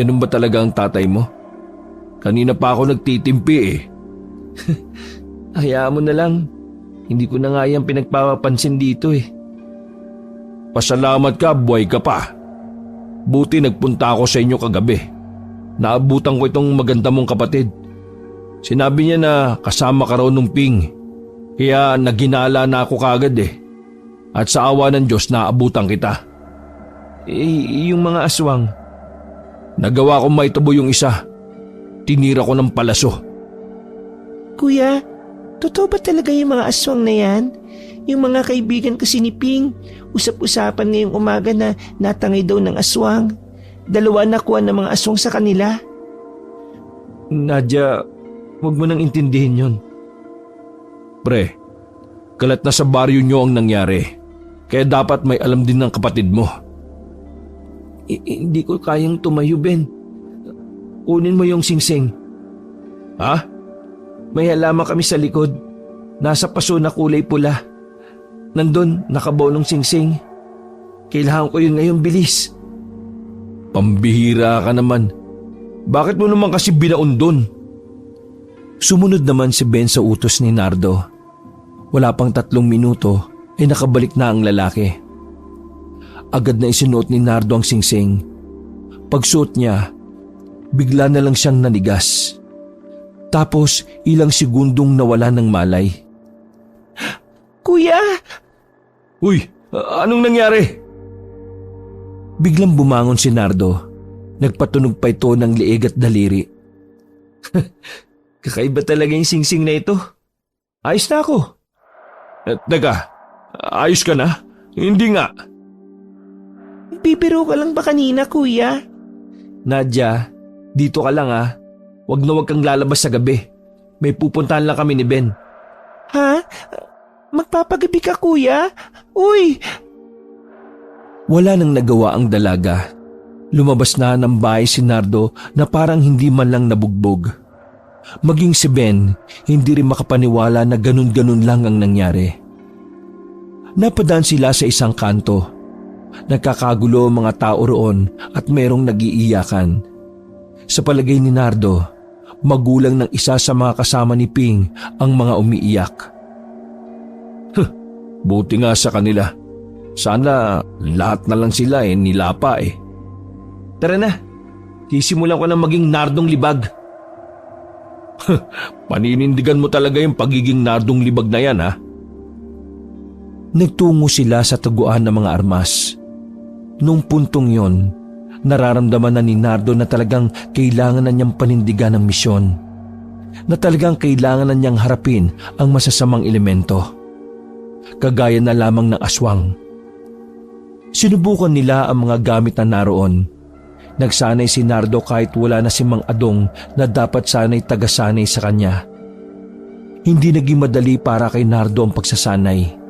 Ganun ba talaga ang tatay mo? Kanina pa ako nagtitimpi eh. Hayaan mo na lang. Hindi ko na nga yan pinagpapapansin dito eh. Pasalamat ka, buhay ka pa. Buti nagpunta ako sa inyo kagabi. Naabutan ko itong maganda mong kapatid. Sinabi niya na kasama ka raw nung Ping. Kaya naginala na ako kagad eh. At sa awa ng Diyos naabutan kita. Yung mga aswang. Nagawa kong maitubo yung isa. Tinira ko ng palaso. Kuya, totoo ba talaga yung mga aswang na yan? Yung mga kaibigan kasi ni Ping, usap-usapan ngayong umaga na natangay daw ng aswang. 2 nakuha ng mga aswang sa kanila. Nadia, huwag mo nang intindihin yun. Pre, kalat na sa baryo nyo ang nangyari. Kaya dapat may alam din ng kapatid mo. Hindi ko kayang tumayo, Ben. Kunin mo yung singsing. Ha? May halaman kami sa likod. Nasa paso na kulay pula. Nandun, nakabaw ng singsing. Kailangan ko yun ngayon, bilis. Pambihira ka naman. Bakit mo naman kasi binaon dun? Sumunod naman si Ben sa utos ni Nardo. Wala pang 3 minuto ay nakabalik na ang lalaki. Agad na isinuot ni Nardo ang singsing. Pagsuot niya, bigla na lang siyang nanigas. Tapos ilang segundong nawala ng malay. Kuya! Uy, anong nangyari? Biglang bumangon si Nardo. Nagpatunog pa ito ng liig at daliri. Kakaiba talaga yung singsing na ito. Ayos na ako. Teka, ayos ka na? Hindi nga. Bibiro ka lang ba kanina, kuya? Nadia, dito ka lang ah. Wag na wag kang lalabas sa gabi. May pupuntahan lang kami ni Ben. Ha? Magpapagabi ka, kuya? Uy! Wala nang nagawa ang dalaga. Lumabas na ng bahay si Nardo na parang hindi man lang nabugbog. Maging si Ben, hindi rin makapaniwala na ganun-ganun lang ang nangyari. Napadaan sila sa isang kanto. Nagkakagulo ang mga tao roon at merong nag-iiyakan. Sa palagay ni Nardo, magulang ng isa sa mga kasama ni Ping ang mga umiiyak. Buti nga sa kanila. Sana lahat na lang sila nilapa eh. Tara na, sisimulan ko na maging Nardong Libag. Paninindigan mo talaga yung pagiging Nardong Libag na yan ha? Nagtungo sila sa taguan ng mga armas. Nung puntong yon, nararamdaman na ni Nardo na talagang kailangan na niyang panindigan ang misyon. Na talagang kailangan na niyang harapin ang masasamang elemento. Kagaya na lamang ng aswang. Sinubukan nila ang mga gamit na naroon. Nagsanay si Nardo kahit wala na si Mang Adong na dapat sanay tagasanay sa kanya. Hindi naging madali para kay Nardo ang pagsasanay.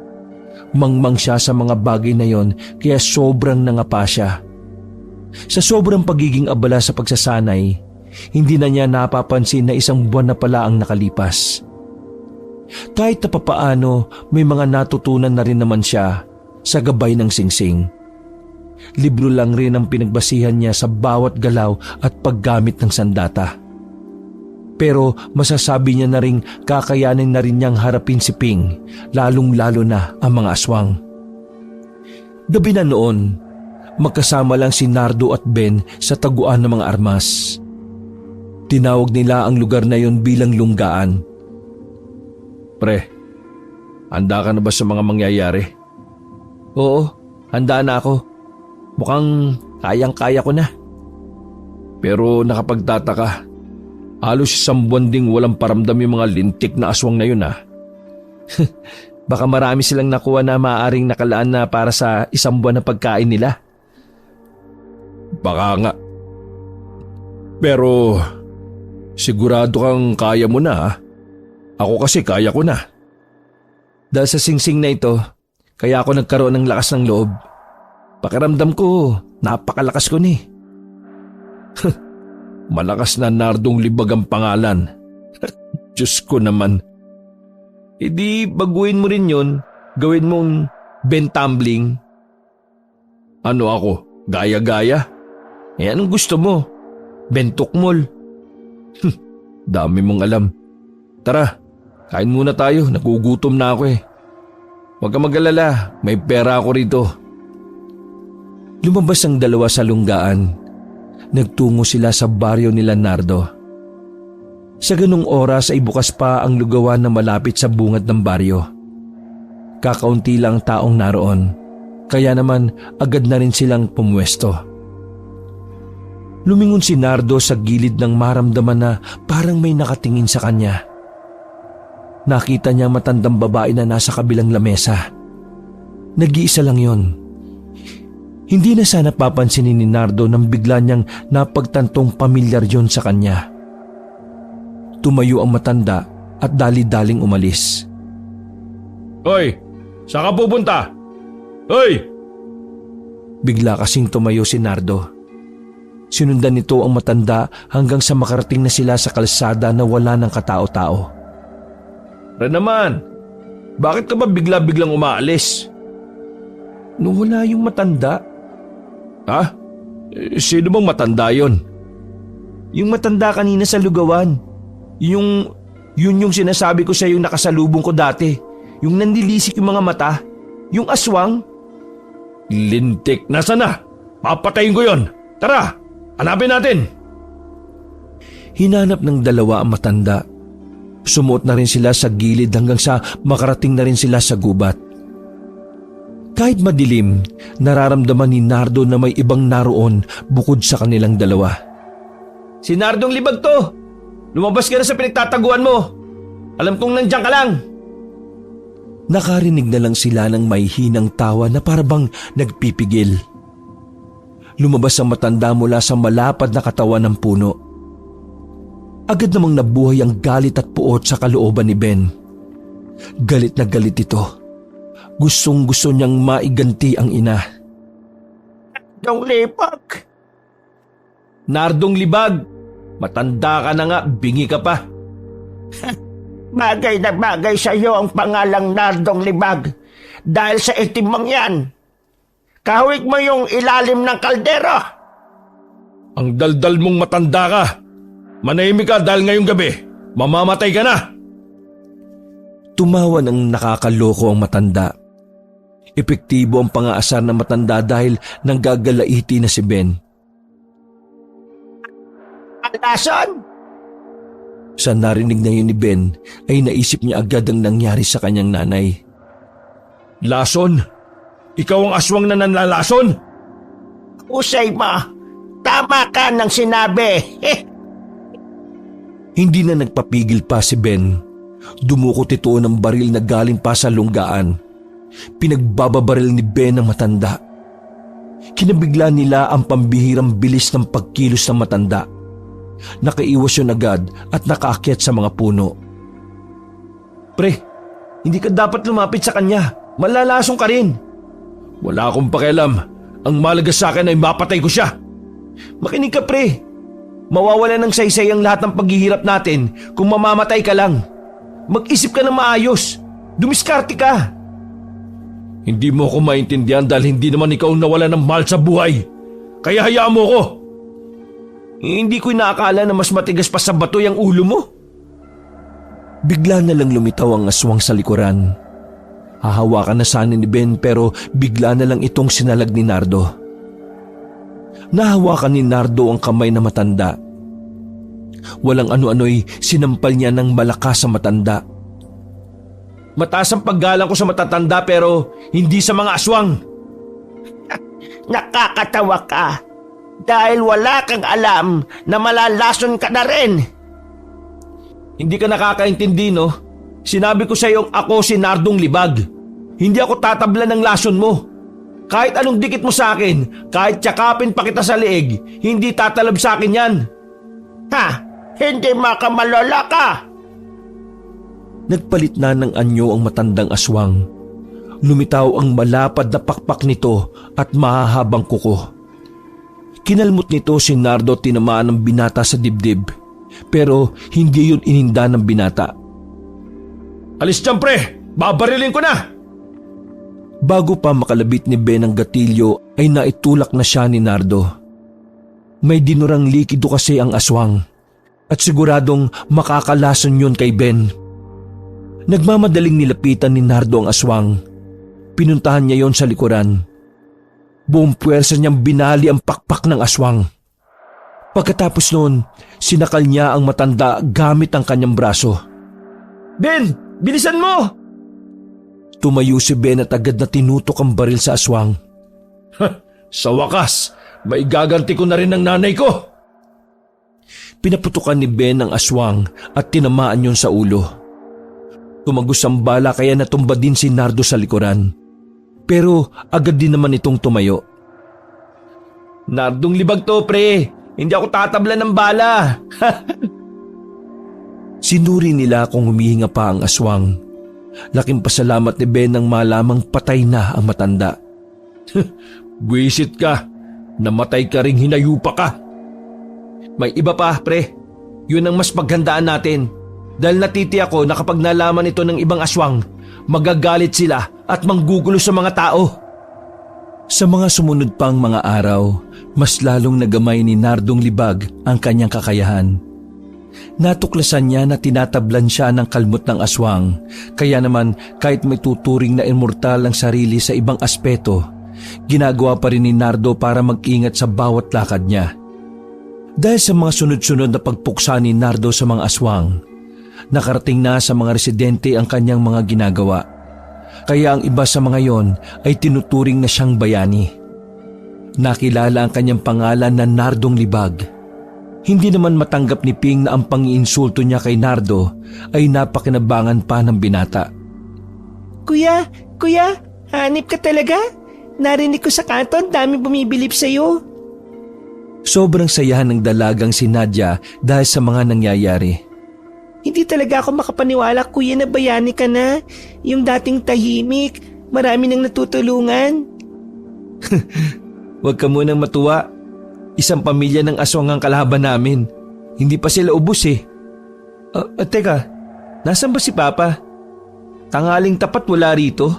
Mangmang siya sa mga bagay na yon kaya sobrang nangapa siya. Sa sobrang pagiging abala sa pagsasanay, hindi na niya napapansin na isang buwan na pala ang nakalipas. Kahit na papaano, may mga natutunan na rin naman siya sa gabay ng singsing. Libro lang rin ang pinagbasihan niya sa bawat galaw at paggamit ng sandata. Pero masasabi niya na rin kakayanin na rin niyang harapin si Ping, lalong-lalo na ang mga aswang. Gabi na noon, magkasama lang si Nardo at Ben sa taguan ng mga armas. Tinawag nila ang lugar na yon bilang lunggaan. Pre, handa ka na ba sa mga mangyayari? Oo, handa na ako. Mukhang kayang-kaya ko na. Pero nakapagtataka, halos isang buwan ding walang paramdam yung mga lintik na aswang na yun ah. Baka marami silang nakuha na maaaring nakalaan na para sa isang buwan na pagkain nila. Baka nga. Pero sigurado kang kaya mo na ah. Ako kasi kaya ko na. Dahil sa singsing na ito, kaya ako nagkaroon ng lakas ng loob. Pakiramdam ko, napakalakas ko ni. Malakas na Nardong Libag ang pangalan. Diyos ko naman. Di baguhin mo rin yon, gawin mong Ben Tumbling. Ano ako, gaya-gaya? Anong gusto mo? Ben Tukmol? Dami mong alam. Tara, kain muna tayo, nagugutom na ako eh. Huwag ka mag-alala, may pera ako rito. Lumabas ang dalawa sa lunggaan. Nagtungo sila sa baryo nila Nardo. Sa ganung oras ay bukas pa ang lugawan na malapit sa bungad ng baryo. Kakaunti lang taong naroon, kaya naman agad na rin silang pumwesto. Lumingon si Nardo sa gilid ng maramdaman na parang may nakatingin sa kanya. Nakita niya matandang babae na nasa kabilang lamesa. Nag-iisa lang yon. Hindi na sana papansinin ni Nardo nang bigla niyang napagtantong pamilyar yon sa kanya. Tumayo ang matanda at dali-daling umalis. Hoy! Saan ka pupunta? Hoy! Bigla kasing tumayo si Nardo. Sinundan nito ang matanda hanggang sa makarating na sila sa kalsada na wala ng katao-tao. Naman, bakit ka ba bigla-biglang umaalis? Wala yung matanda. Ha? Sino bang matanda yon? Yung matanda kanina sa lugawan. Yun yung sinasabi ko sa yung nakasalubong ko dati. Yung nandilisik yung mga mata. Yung aswang. Lintik, nasa na? Papatayin ko yon. Tara, hanapin natin. Hinanap ng dalawa ang matanda. Sumuot na rin sila sa gilid hanggang sa makarating na rin sila sa gubat. Kahit madilim, nararamdaman ni Nardo na may ibang naroon bukod sa kanilang dalawa. Si Nardong Libag to! Lumabas ka na sa pinagtataguan mo! Alam kong nandiyan ka lang! Nakarinig na lang sila ng may hinang tawa na parabang nagpipigil. Lumabas ang matanda mula sa malapad na katawan ng puno. Agad namang nabuhay ang galit at puot sa kalooban ni Ben. Galit na galit ito. Gustong-gusto niyang maiganti ang ina. Nardong Libag. Nardong Libag, matanda ka na nga, bingi ka pa. Bagay na bagay sa iyo ang pangalang Nardong Libag dahil sa itim mong yan. Kahawig mo yung ilalim ng kaldero. Ang daldal mong matanda ka. Manahimik ka dahil ngayong gabi, mamamatay ka na. Tumawa ng nakakaloko ang matanda. Epektibo ang pangaasar ng matanda dahil nanggagalaiti na si Ben. Lason? Sa narinig na yun ni Ben ay naisip niya agad ang nangyari sa kanyang nanay. Lason? Ikaw ang aswang na nanlalason? Usay mo. Tama ka ng sinabi. Hindi na nagpapigil pa si Ben. Dumukot ito ng baril na galing pa sa lunggaan. Pinagbababaril ni Ben ang matanda. Kinabigla nila ang pambihirang bilis ng pagkilos ng matanda. Nakaiwas yun agad at nakaakyat sa mga puno. Pre, hindi ka dapat lumapit sa kanya. Malalasong ka rin. Wala akong pakialam. Ang malaga sa akin ay mapatay ko siya. Makinig ka, pre. Mawawala ng saysay ang lahat ng paghihirap natin kung mamamatay ka lang. Mag-isip ka ng maayos. Dumiskarte ka. Hindi mo ako maintindihan dahil hindi naman ikaw nawala ng mahal sa buhay. Kaya hayaan mo ko. Hindi ko inaakala na mas matigas pa sa bato yung ulo mo. Bigla na lang lumitaw ang aswang sa likuran. Hahawakan na sana ni Ben pero bigla na lang itong sinalag ni Nardo. Nahawakan ni Nardo ang kamay na matanda. Walang ano-ano'y sinampal niya ng malakas sa matanda. Mataas ang paggalang ko sa matatanda pero hindi sa mga aswang. Nakakatawa ka. Dahil wala kang alam na malalason ka na rin. Hindi ka nakakaintindi, no? Sinabi ko sa iyo ako si Nardong Libag. Hindi ako tatabla ng lason mo. Kahit anong dikit mo sa akin, kahit tsakapin pa kita sa leeg, hindi tatalab sa akin yan. Ha? Hindi makamalola ka. Nagpalit na ng anyo ang matandang aswang. Lumitaw ang malapad na pakpak nito at mahahabang kuko. Kinalmot nito si Nardo at tinamaan ng binata sa dibdib. Pero hindi yun ininda ng binata. Alis dyan, pre! Babarilin ko na! Bago pa makalabit ni Ben ang gatilyo ay naitulak na siya ni Nardo. May dinurang likido kasi ang aswang at siguradong makakalason yun kay Ben. Nagmamadaling nilapitan ni Nardo ang aswang. Pinuntahan niya yon sa likuran. Buong puwersa niyang binali ang pakpak ng aswang. Pagkatapos noon, sinakal niya ang matanda gamit ang kanyang braso. Ben! Bilisan mo! Tumayo si Ben at agad na tinutok ang baril sa aswang. Sa wakas, maigaganti ko na rin ang nanay ko! Pinaputukan ni Ben ang aswang at tinamaan yon sa ulo. Tumagos ang bala kaya natumba din si Nardo sa likuran. Pero agad din naman itong tumayo. Nardong Libag to, pre. Hindi ako tatabla ng bala. Sinuri nila kung humihinga pa ang aswang. Laking pasalamat ni Ben nang malamang patay na ang matanda. Buwisit ka. Namatay ka ring hinayupa ka. May iba pa, pre. Yun ang mas paghandaan natin. Dahil natiti ako na kapag nalaman ito ng ibang aswang, magagalit sila at manggugulo sa mga tao. Sa mga sumunod pang mga araw, mas lalong nagamay ni Nardong Libag ang kanyang kakayahan. Natuklasan niya na tinatablan siya ng kalmot ng aswang, kaya naman kahit may tuturing na immortal ang sarili sa ibang aspeto, ginagawa pa rin ni Nardo para mag-ingat sa bawat lakad niya. Dahil sa mga sunod-sunod na pagpuksa ni Nardo sa mga aswang, nakarating na sa mga residente ang kanyang mga ginagawa. Kaya ang iba sa mga yon ay tinuturing na siyang bayani. Nakilala ang kanyang pangalan na Nardong Libag. Hindi naman matanggap ni Ping na ang pang-iinsulto niya kay Nardo ay napakinabangan pa ng binata. Kuya, hanip ka talaga? Narinig ko sa kanto ang dami bumibilip sa'yo. Sobrang sayahan ng dalagang si Nadia dahil sa mga nangyayari. Hindi talaga ako makapaniwala, kuya, na bayani ka na. Yung dating tahimik, marami nang natutulungan. Huwag ka munang matuwa. Isang pamilya ng aswang ang kalaban namin. Hindi pa sila ubos eh. Teka, nasan ba si Papa? Tangaling tapat wala rito.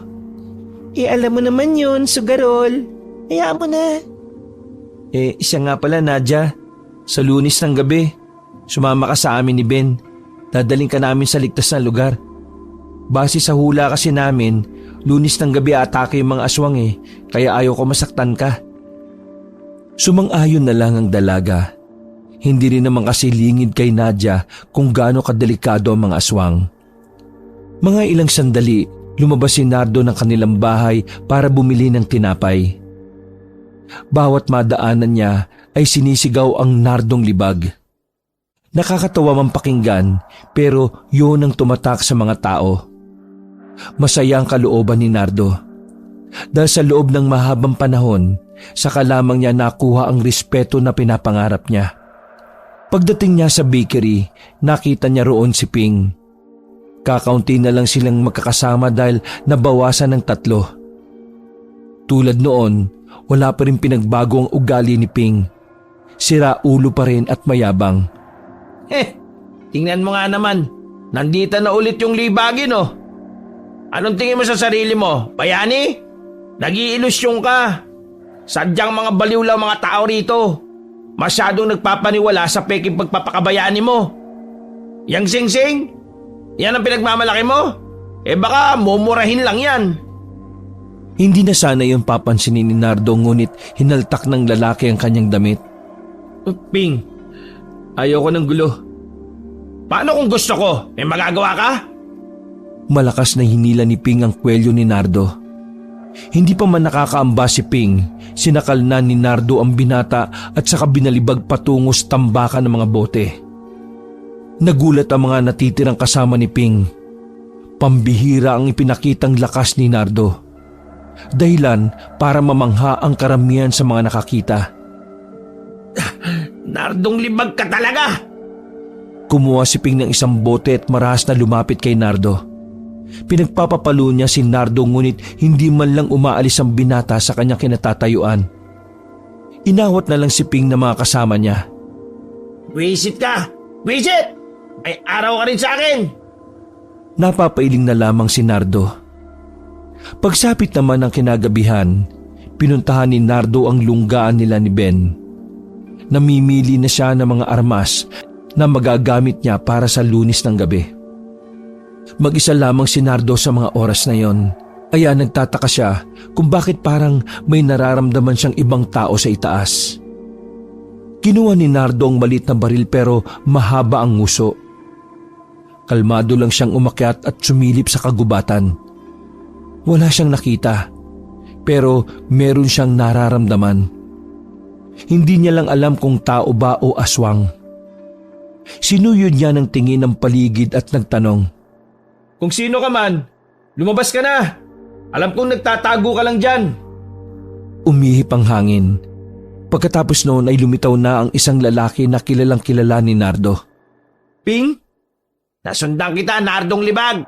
Alam mo naman yun, Sugarol. Hayaan mo na. Siya nga pala, Nadia. Sa Lunes ng gabi, sumama ka sa amin ni Ben. Dadaling ka namin sa ligtas na lugar. Base sa hula kasi namin, Lunes ng gabi atake yung mga aswang kaya ayaw ko masaktan ka. Sumang-ayon na lang ang dalaga. Hindi rin naman kasi lingid kay Nadia kung gaano kadelikado ang mga aswang. Mga ilang sandali, lumabas si Nardo ng kanilang bahay para bumili ng tinapay. Bawat madaanan niya ay sinisigaw ang Nardong libag. Nakakatawa man pakinggan pero yun ang tumatak sa mga tao. Masaya ang kalooban ni Nardo. Dahil sa loob ng mahabang panahon, saka lamang niya nakuha ang respeto na pinapangarap niya. Pagdating niya sa bakery, nakita niya roon si Ping. Kakaunti na lang silang magkakasama dahil nabawasan ng 3. Tulad noon, wala pa rin pinagbago ang ugali ni Ping. Sira ulo pa rin at mayabang. Tingnan mo nga naman. Nandito na ulit yung libagin oh. Anong tingin mo sa sarili mo? Bayani? Nag-iilusyon ka. Sadyang mga baliw lang mga tao rito. Masyadong nagpapaniwala sa peking pagpapakabayani mo. Yang singsing? Yan ang pinagmamalaki mo? Baka mumurahin lang yan. Hindi na sana yung papansinin ni Nardo ngunit hinaltak ng lalaki ang kanyang damit. Ping, ayaw ko ng gulo. Paano kung gusto ko? May magagawa ka? Malakas na hinila ni Ping ang kwelyo ni Nardo. Hindi pa man nakakaamba si Ping, sinakal na ni Nardo ang binata at saka binalibag patungo sa tambakan ng mga bote. Nagulat ang mga natitirang kasama ni Ping. Pambihira ang ipinakitang lakas ni Nardo. Dahilan para mamangha ang karamihan sa mga nakakita. Nardong libag ka talaga! Kumuha si Ping ng isang bote at marahas na lumapit kay Nardo. Pinagpapapalo niya si Nardo ngunit hindi man lang umaalis ang binata sa kanyang kinatatayuan. Inawat na lang si Ping na mga kasama niya. Wisit ka! Wisit! May araw ka rin sa akin! Napapailing na lamang si Nardo. Pagsapit naman ng kinagabihan, pinuntahan ni Nardo ang lunggaan nila ni Ben. Namimili na siya ng mga armas na magagamit niya para sa Lunes ng gabi. Mag-isa lamang si Nardo sa mga oras na yon, kaya nagtataka siya kung bakit parang may nararamdaman siyang ibang tao sa itaas. Kinuha ni Nardo ang maliit na baril pero mahaba ang nguso. Kalmado lang siyang umakyat at sumilip sa kagubatan. Wala siyang nakita, pero meron siyang nararamdaman. Hindi niya lang alam kung tao ba o aswang. Sinuyod niya ng tingin ng paligid at nagtanong. Kung sino ka man, lumabas ka na! Alam kong nagtatago ka lang dyan! Umihip ang hangin. Pagkatapos noon ay lumitaw na ang isang lalaki na kilalang kilala ni Nardo. Ping? Nasundan kita, Nardong libag!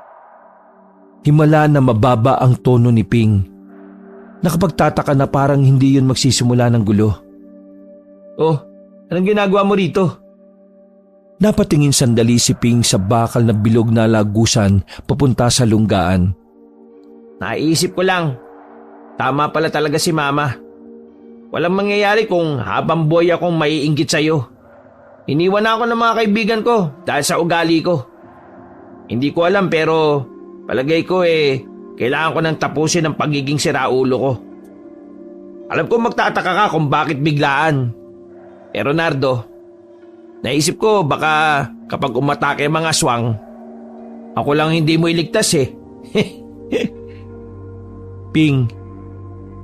Himala na mababa ang tono ni Ping. Nakapagtataka na parang hindi yun magsisimula ng gulo. Oh, anong ginagawa mo rito? Napatingin sandali si Ping sa bakal na bilog na lagusan papunta sa lunggaan. Naisip ko lang, tama pala talaga si Mama. Walang mangyayari kung habang buhay akong maiinggit sa'yo. Iniwan ako ng mga kaibigan ko dahil sa ugali ko. Hindi ko alam pero palagay ko kailangan ko nang tapusin ang pagiging siraulo ko. Alam ko magtataka ka kung bakit biglaan. Pero Nardo, naisip ko baka kapag umatake ang mga aswang, ako lang hindi mo iligtas Ping,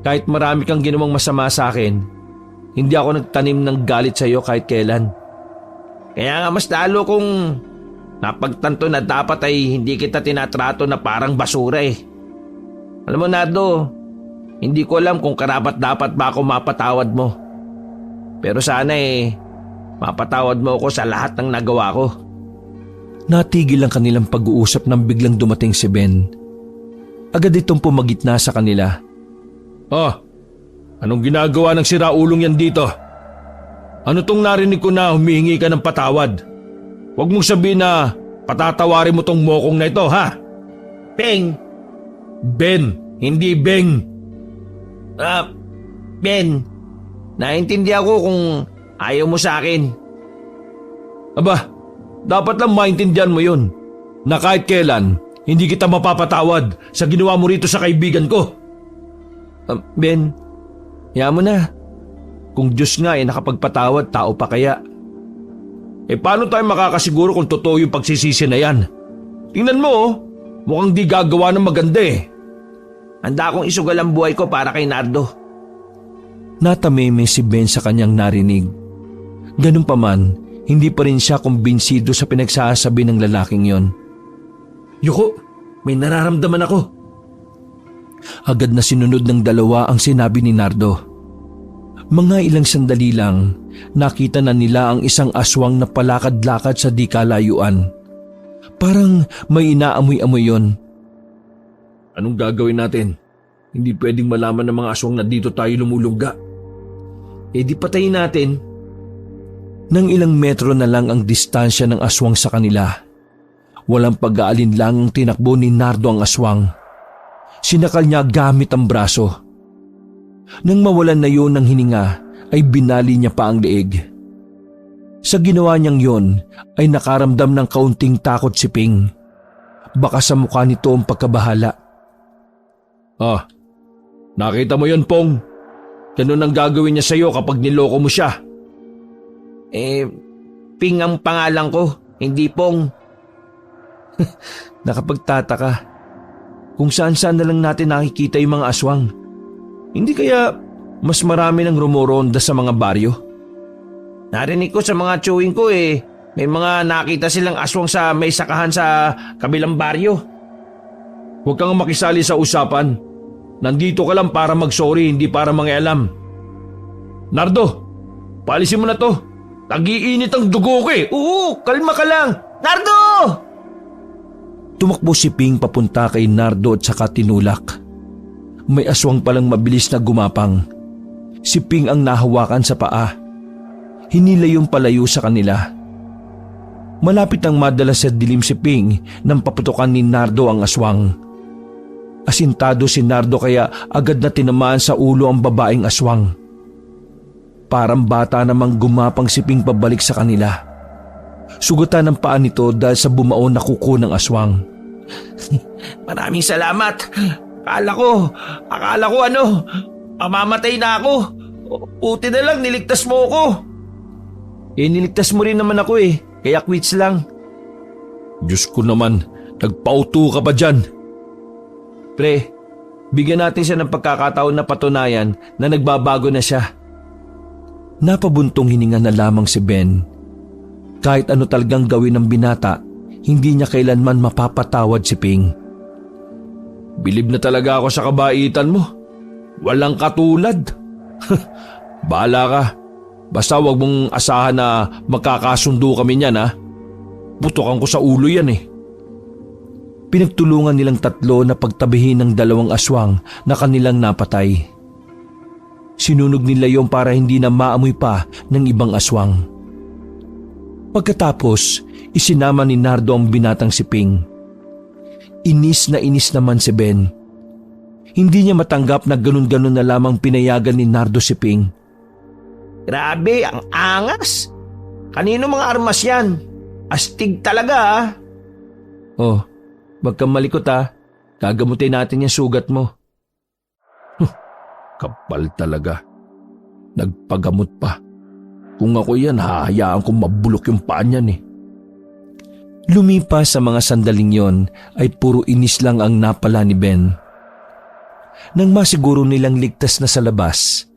kahit marami kang ginawang masama sa akin, hindi ako nagtanim ng galit sa iyo kahit kailan. Kaya nga mas lalo kong napagtanto na dapat ay hindi kita tinatrato na parang basura Alam mo Nardo, hindi ko alam kung karapat-dapat ba ako mapatawad mo. Pero sana mapatawad mo ako sa lahat ng nagawa ko. Natigil ang kanilang pag-uusap nang biglang dumating si Ben. Agad itong pumagitna sa kanila. Oh, Anong ginagawa ng siraulong yan dito? Ano tong narinig ko na humihingi ka ng patawad? Huwag mong sabihin na patatawarin mo tong mokong na ito, ha? Peng! Ben, hindi Beng. Ben, naintindihan ko kung ayaw mo sa akin. Aba, dapat lang maintindihan mo yun. Na kahit kailan, hindi kita mapapatawad sa ginawa mo rito sa kaibigan ko. Ben, hayaan mo na. Kung Diyos nga ay nakapagpatawad, tao pa kaya? Paano tayo makakasiguro kung totoo yung pagsisisi na yan? Tingnan mo, mukhang di gagawa ng maganda eh. Handa akong isugal ang buhay ko para kay Nardo. Natameme si Ben sa kanyang narinig. Ganun pa man, hindi pa rin siya kumbinsido sa pinagsasabi ng lalaking yon. Yuko, may nararamdaman ako. Agad na sinunod ng dalawa ang sinabi ni Nardo. Mga ilang sandali lang, nakita na nila ang isang aswang na palakad-lakad sa di kalayuan. Parang may inaamoy-amoy yon. Anong gagawin natin? Hindi pwedeng malaman ng mga aswang na dito tayo lumulungga. Di patayin natin. Nang ilang metro na lang ang distansya ng aswang sa kanila. Walang pag-aalinlangang tinakbo ni Nardo ang aswang. Sinakal niya gamit ang braso. Nang mawalan na yun ng hininga, ay binali niya pa ang leeg. Sa ginawa niyang yon, ay nakaramdam ng kaunting takot si Ping. Baka sa mukha nito ang pagkabahala. Nakita mo yon, Pong? Ganun ang gagawin niya sa'yo kapag niloko mo siya. Ping ang pangalan ko, hindi Pong. Nakapagtataka. Kung saan-saan na lang natin nakikita yung mga aswang. Hindi kaya mas marami ng rumoronda sa mga baryo? Narinig ko sa mga chewing ko may mga nakita silang aswang sa may sakahan sa kabilang baryo. Huwag kang makisali sa usapan. Nandito ka lang para mag-sorry, hindi para mangialam. Nardo, paalisin mo na to. Tag-iinit ang dugo ko eh. Oo, kalma ka lang. Nardo! Tumakbo si Ping papunta kay Nardo at saka tinulak. May aswang palang mabilis na gumapang. Si Ping ang nahawakan sa paa. Hinila yung palayo sa kanila. Malapit ang madala sa dilim si Ping nang paputukan ni Nardo ang aswang. Asintado si Nardo kaya agad na tinamaan sa ulo ang babaeng aswang. Parang bata namang gumapang si Ping pabalik sa kanila. Sugatan ang paa nito dahil sa bumaon na kuko ng aswang. Maraming salamat. Akala ko mamamatay na ako. Buti na lang niligtas mo ako. Niligtas mo rin naman ako kaya quits lang. Diyos ko naman, nagpauto ka pa dyan. Pre, bigyan natin siya ng pagkakataon na patunayan na nagbabago na siya. Napabuntong hininga na lamang si Ben. Kahit ano talagang gawin ng binata, hindi niya kailanman mapapatawad si Ping. Bilib na talaga ako sa kabaitan mo. Walang katulad. Bahala ka. Basta wag mong asahan na magkakasundo kami niyan ha. Putukan ko sa ulo yan Pinagtulungan nilang tatlo na pagtabihin ng dalawang aswang na kanilang napatay. Sinunog nila yon para hindi na maamoy pa ng ibang aswang. Pagkatapos, isinama ni Nardo ang binatang si Ping. Inis naman si Ben. Hindi niya matanggap na ganun-ganun na lamang pinayagan ni Nardo si Ping. Grabe, ang angas. Kanino mga armas yan? Astig talaga Wag kang malikot Gagamutin natin yung sugat mo. Kapal talaga. Nagpagamot pa. Kung ako yan, hahayaan kong mabulok yung paa niyan Lumipas sa mga sandaling yon ay puro inis lang ang napala ni Ben. Nang masiguro nilang ligtas na sa labas,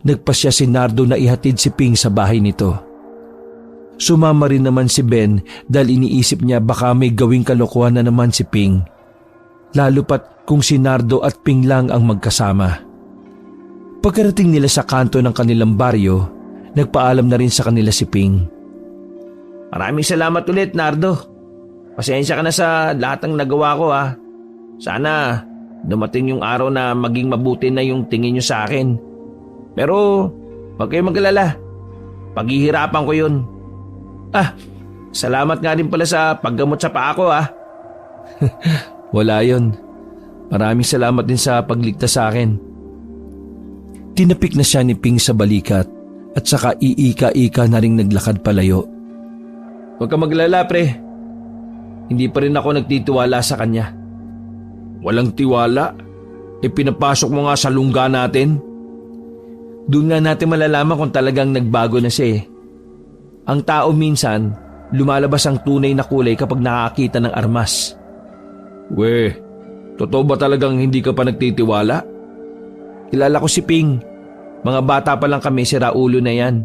nagpasya si Nardo na ihatid si Ping sa bahay nito. Sumama rin naman si Ben dahil iniisip niya baka may gawing kalokohan na naman si Ping. Lalo pat kung si Nardo at Ping lang ang magkasama. Pagkarating nila sa kanto ng kanilang baryo, nagpaalam na rin sa kanila si Ping. Maraming salamat ulit, Nardo. Pasensya ka na sa lahat ng nagawa ko Sana dumating yung araw na maging mabuti na yung tingin nyo sa akin. Pero huwag kayong mag-alala. Paghihirapan ko yun. Salamat nga rin pala sa paggamot sa paa ko Wala yon. Maraming salamat din sa pagligtas sa akin. Tinapik na siya ni Ping sa balikat at saka iika-ika na ring naglakad palayo. Huwag ka maglala, pre. Hindi pa rin ako nagtitiwala sa kanya. Walang tiwala? Pinapasok mo nga sa lungga natin? Doon nga natin malalaman kung talagang nagbago na siya. Ang tao minsan, lumalabas ang tunay na kulay kapag nakakita ng armas. We, totoo ba talagang hindi ka pa nagtitiwala? Kilala ko si Ping. Mga bata pa lang kami, si Raulo na yan.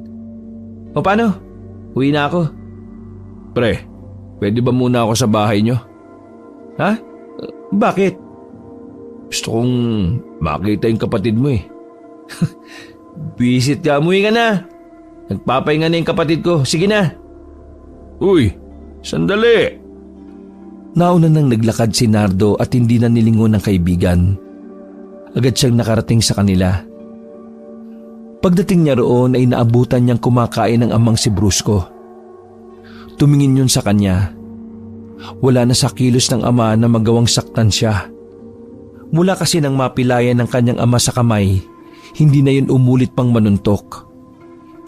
O paano? Uwi na ako. Pre, pwede ba muna ako sa bahay nyo? Ha? Bakit? Gusto kong makita yung kapatid mo Visit ka, umuwi ka na. Nagpapahinga na yung kapatid ko. Sige na. Uy, sandali. Nauna nang naglakad si Nardo at hindi na nilingon ng kaibigan. Agad siyang nakarating sa kanila. Pagdating niya roon ay naabutan niyang kumakain ng amang si Brusco. Tumingin yun sa kanya. Wala na sa kilos ng ama na magawang saktan siya. Mula kasi nang mapilayan ng kanyang ama sa kamay, hindi na yun umulit pang manuntok.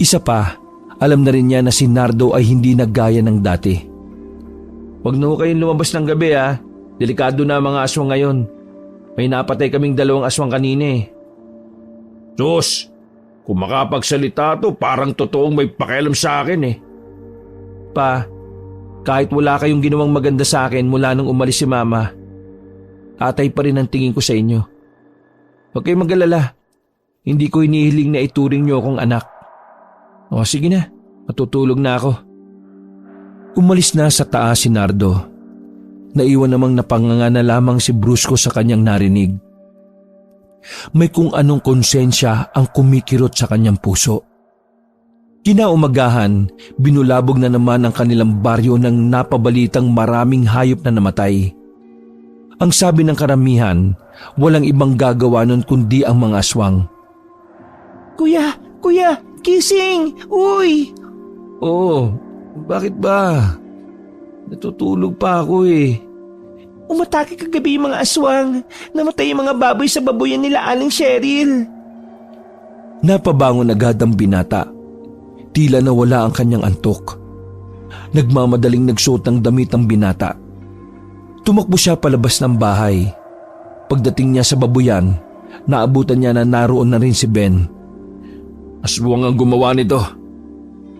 Isa pa, alam na rin niya na si Nardo ay hindi naggaya ng dati. Huwag na ho kayong lumabas ng gabi Delikado na mga aswang ngayon. May napatay kaming 2 aswang kanina Diyos, kung makapagsalita to parang totoong may pakialam sa akin Pa, kahit wala kayong ginawang maganda sa akin mula nung umalis si Mama, atay pa rin ang tingin ko sa inyo. Huwag kayong mag-alala. Hindi ko hinihiling na ituring niyo akong anak. O sige na, matutulog na ako. Umalis na sa taas si Nardo. Naiwan namang napanganga na lamang si Brusco sa kanyang narinig. May kung anong konsensya ang kumikirot sa kanyang puso. Kinaumagahan, binulabog na naman ang kanilang baryo ng napabalitang maraming hayop na namatay. Ang sabi ng karamihan, walang ibang gagawa nun kundi ang mga aswang. Kuya, gising! Uy! Oo, bakit ba? Natutulog pa ako Umatake kagabi yung mga aswang. Namatay yung mga baboy sa babuyan nila Aling Cheryl. Napabangon agad ang binata. Tila nawala ang kanyang antok. Nagmamadaling nagsuot ng damit ang binata. Tumakbo siya palabas ng bahay. Pagdating niya sa babuyan, naabutan niya na naroon na rin si Ben. Aswang ang gumawa nito.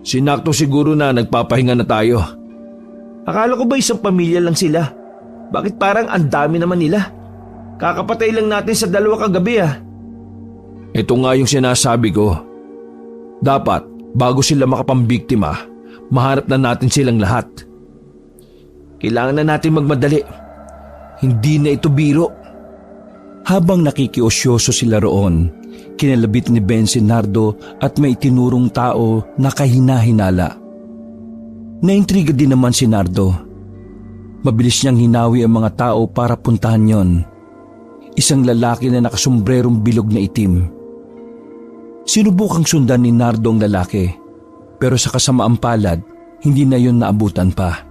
Sinakto siguro na nagpapahinga na tayo. Akala ko ba isang pamilya lang sila? Bakit parang ang dami naman nila? Kakapatay lang natin sa 2 kagabi Ito nga yung sinasabi ko. Dapat, bago sila makapambiktima, mahanap na natin silang lahat. Kailangan na natin magmadali. Hindi na ito biro. Habang nakikiosyoso sila roon, kinalabit ni Ben si Nardo at may tinurong tao na kahina-hinala. Naintriga din naman si Nardo. Mabilis niyang hinawi ang mga tao para puntahan yon. Isang lalaki na nakasombrerong bilog na itim. Sinubukang sundan ni Nardo ang lalaki, pero sa kasamaang palad, hindi na yon naabutan pa.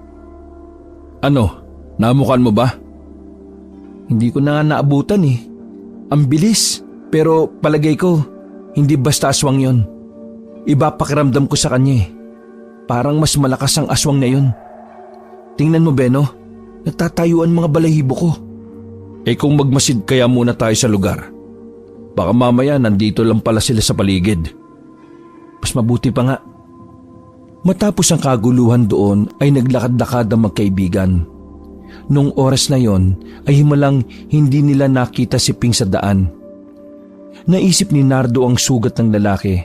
Ano? Namukan mo ba? Hindi ko na nga naabutan Ang bilis, pero palagay ko, hindi basta aswang yon. Iba pakiramdam ko sa kanya Parang mas malakas ang aswang na yun. Tingnan mo, Beno, nagtatayuan mga balahibo ko. Kung magmasid kaya muna tayo sa lugar. Baka mamaya nandito lang pala sila sa paligid. Mas mabuti pa nga. Matapos ang kaguluhan doon ay naglakad-lakad ang magkaibigan. Noong oras na yon ay himalang hindi nila nakita si Ping sa daan. Naisip ni Nardo ang sugat ng lalaki.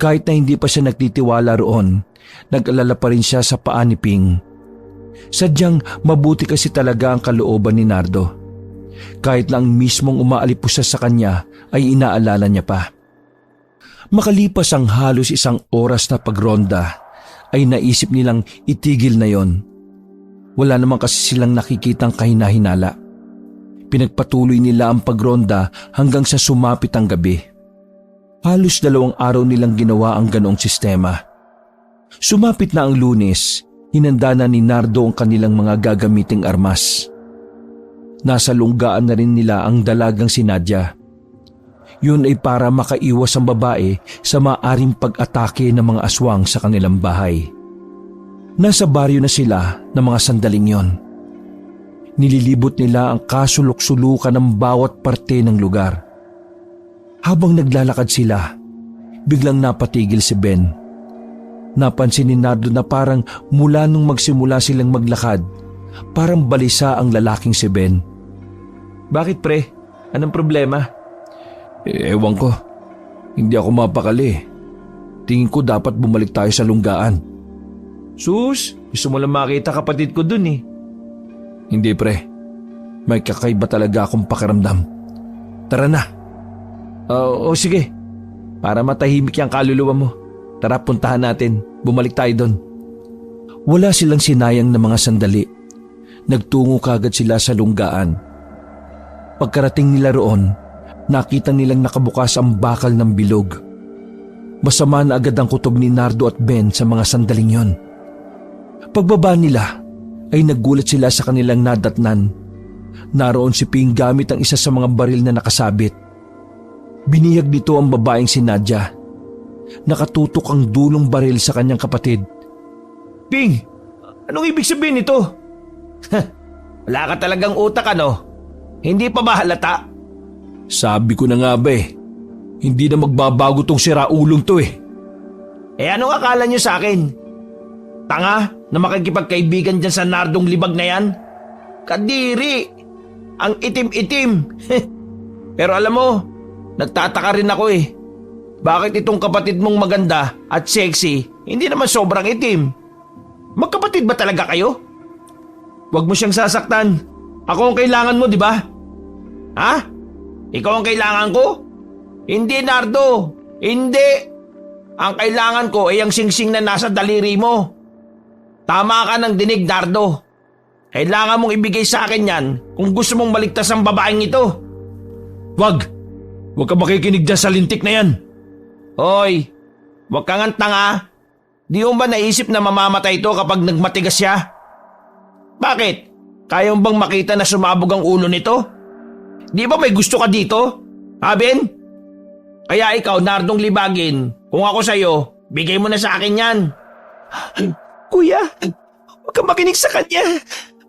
Kahit na hindi pa siya nagtitiwala roon, nag-alala pa rin siya sa paa ni Ping. Sadyang mabuti kasi talaga ang kalooban ni Nardo. Kahit lang mismong umaalipusta sa kanya ay inaalala niya pa. Makalipas ang halos 1 oras na pagronda, ay naisip nilang itigil na yon. Wala naman kasi silang nakikitang kahina-hinala. Pinagpatuloy nila ang pagronda hanggang sa sumapit ang gabi. Halos 2 araw nilang ginawa ang ganoong sistema. Sumapit na ang Lunes, hinanda na ni Nardo ang kanilang mga gagamiting armas. Nasa lunggaan na rin nila ang dalagang si Nadia. Yun ay para makaiwas ang babae sa maaring pag-atake ng mga aswang sa kanilang bahay. Nasa baryo na sila ng mga sandaling yon. Nililibot nila ang kasulok-sulukan ng bawat parte ng lugar. Habang naglalakad sila, biglang napatigil si Ben. Napansin ni Nardo na parang mula nung magsimula silang maglakad, parang balisa ang lalaking si Ben. Bakit pre? Anong problema? Ewan ko, hindi ako mapakali. Tingin ko dapat bumalik tayo sa lunggaan. Sus, gusto mo lang makita kapatid ko dun eh. Hindi pre, may kakaiba talaga akong pakiramdam. Tara na. O sige, para matahimik yung kaluluwa mo. Tara, puntahan natin. Bumalik tayo doon. Wala silang sinayang na mga sandali. Nagtungo kagad sila sa lunggaan. Pagkarating nila roon, nakita nilang nakabukas ang bakal ng bilog. Masama na agad ang kutob ni Nardo at Ben sa mga sandaling yon. Pagbaba nila, ay nagulat sila sa kanilang nadatnan. Naroon si Ping gamit ang isa sa mga baril na nakasabit. Binihag nito ang babaeng si Nadia. Nakatutok ang dulong baril sa kanyang kapatid. Ping, anong ibig sabihin nito? Wala ka talagang utak ano? Hindi pa ba halata? Sabi ko na nga ba hindi na magbabago tong siraulong to eh. Anong akala nyo sa akin? Tanga na makikipagkaibigan dyan sa Nardong libag na yan? Kadiri! Ang itim-itim! Pero alam mo, nagtataka rin ako eh. Bakit itong kapatid mong maganda at sexy, hindi naman sobrang itim? Magkapatid ba talaga kayo? Huwag mo siyang sasaktan. Ako ang kailangan mo, di ba? Ha? Ikaw ang kailangan ko? Hindi, Nardo. Hindi. Ang kailangan ko ay ang singsing na nasa daliri mo. Tama ka ng dinig, Nardo. Kailangan mong ibigay sa akin yan kung gusto mong maligtas ang babaeng ito. Wag! Huwag ka makikinig dyan sa lintik na yan. Hoy, huwag kang tanga. Di mo ba naisip na mamamatay ito kapag nagmatigas siya? Bakit? Kaya mo bang makita na sumabog ang ulo nito? Di ba may gusto ka dito? Ha, Ben? Kaya ikaw, Nardong libagin, kung ako sa'yo, bigay mo na sa akin yan. Kuya, huwag kang makinig sa kanya.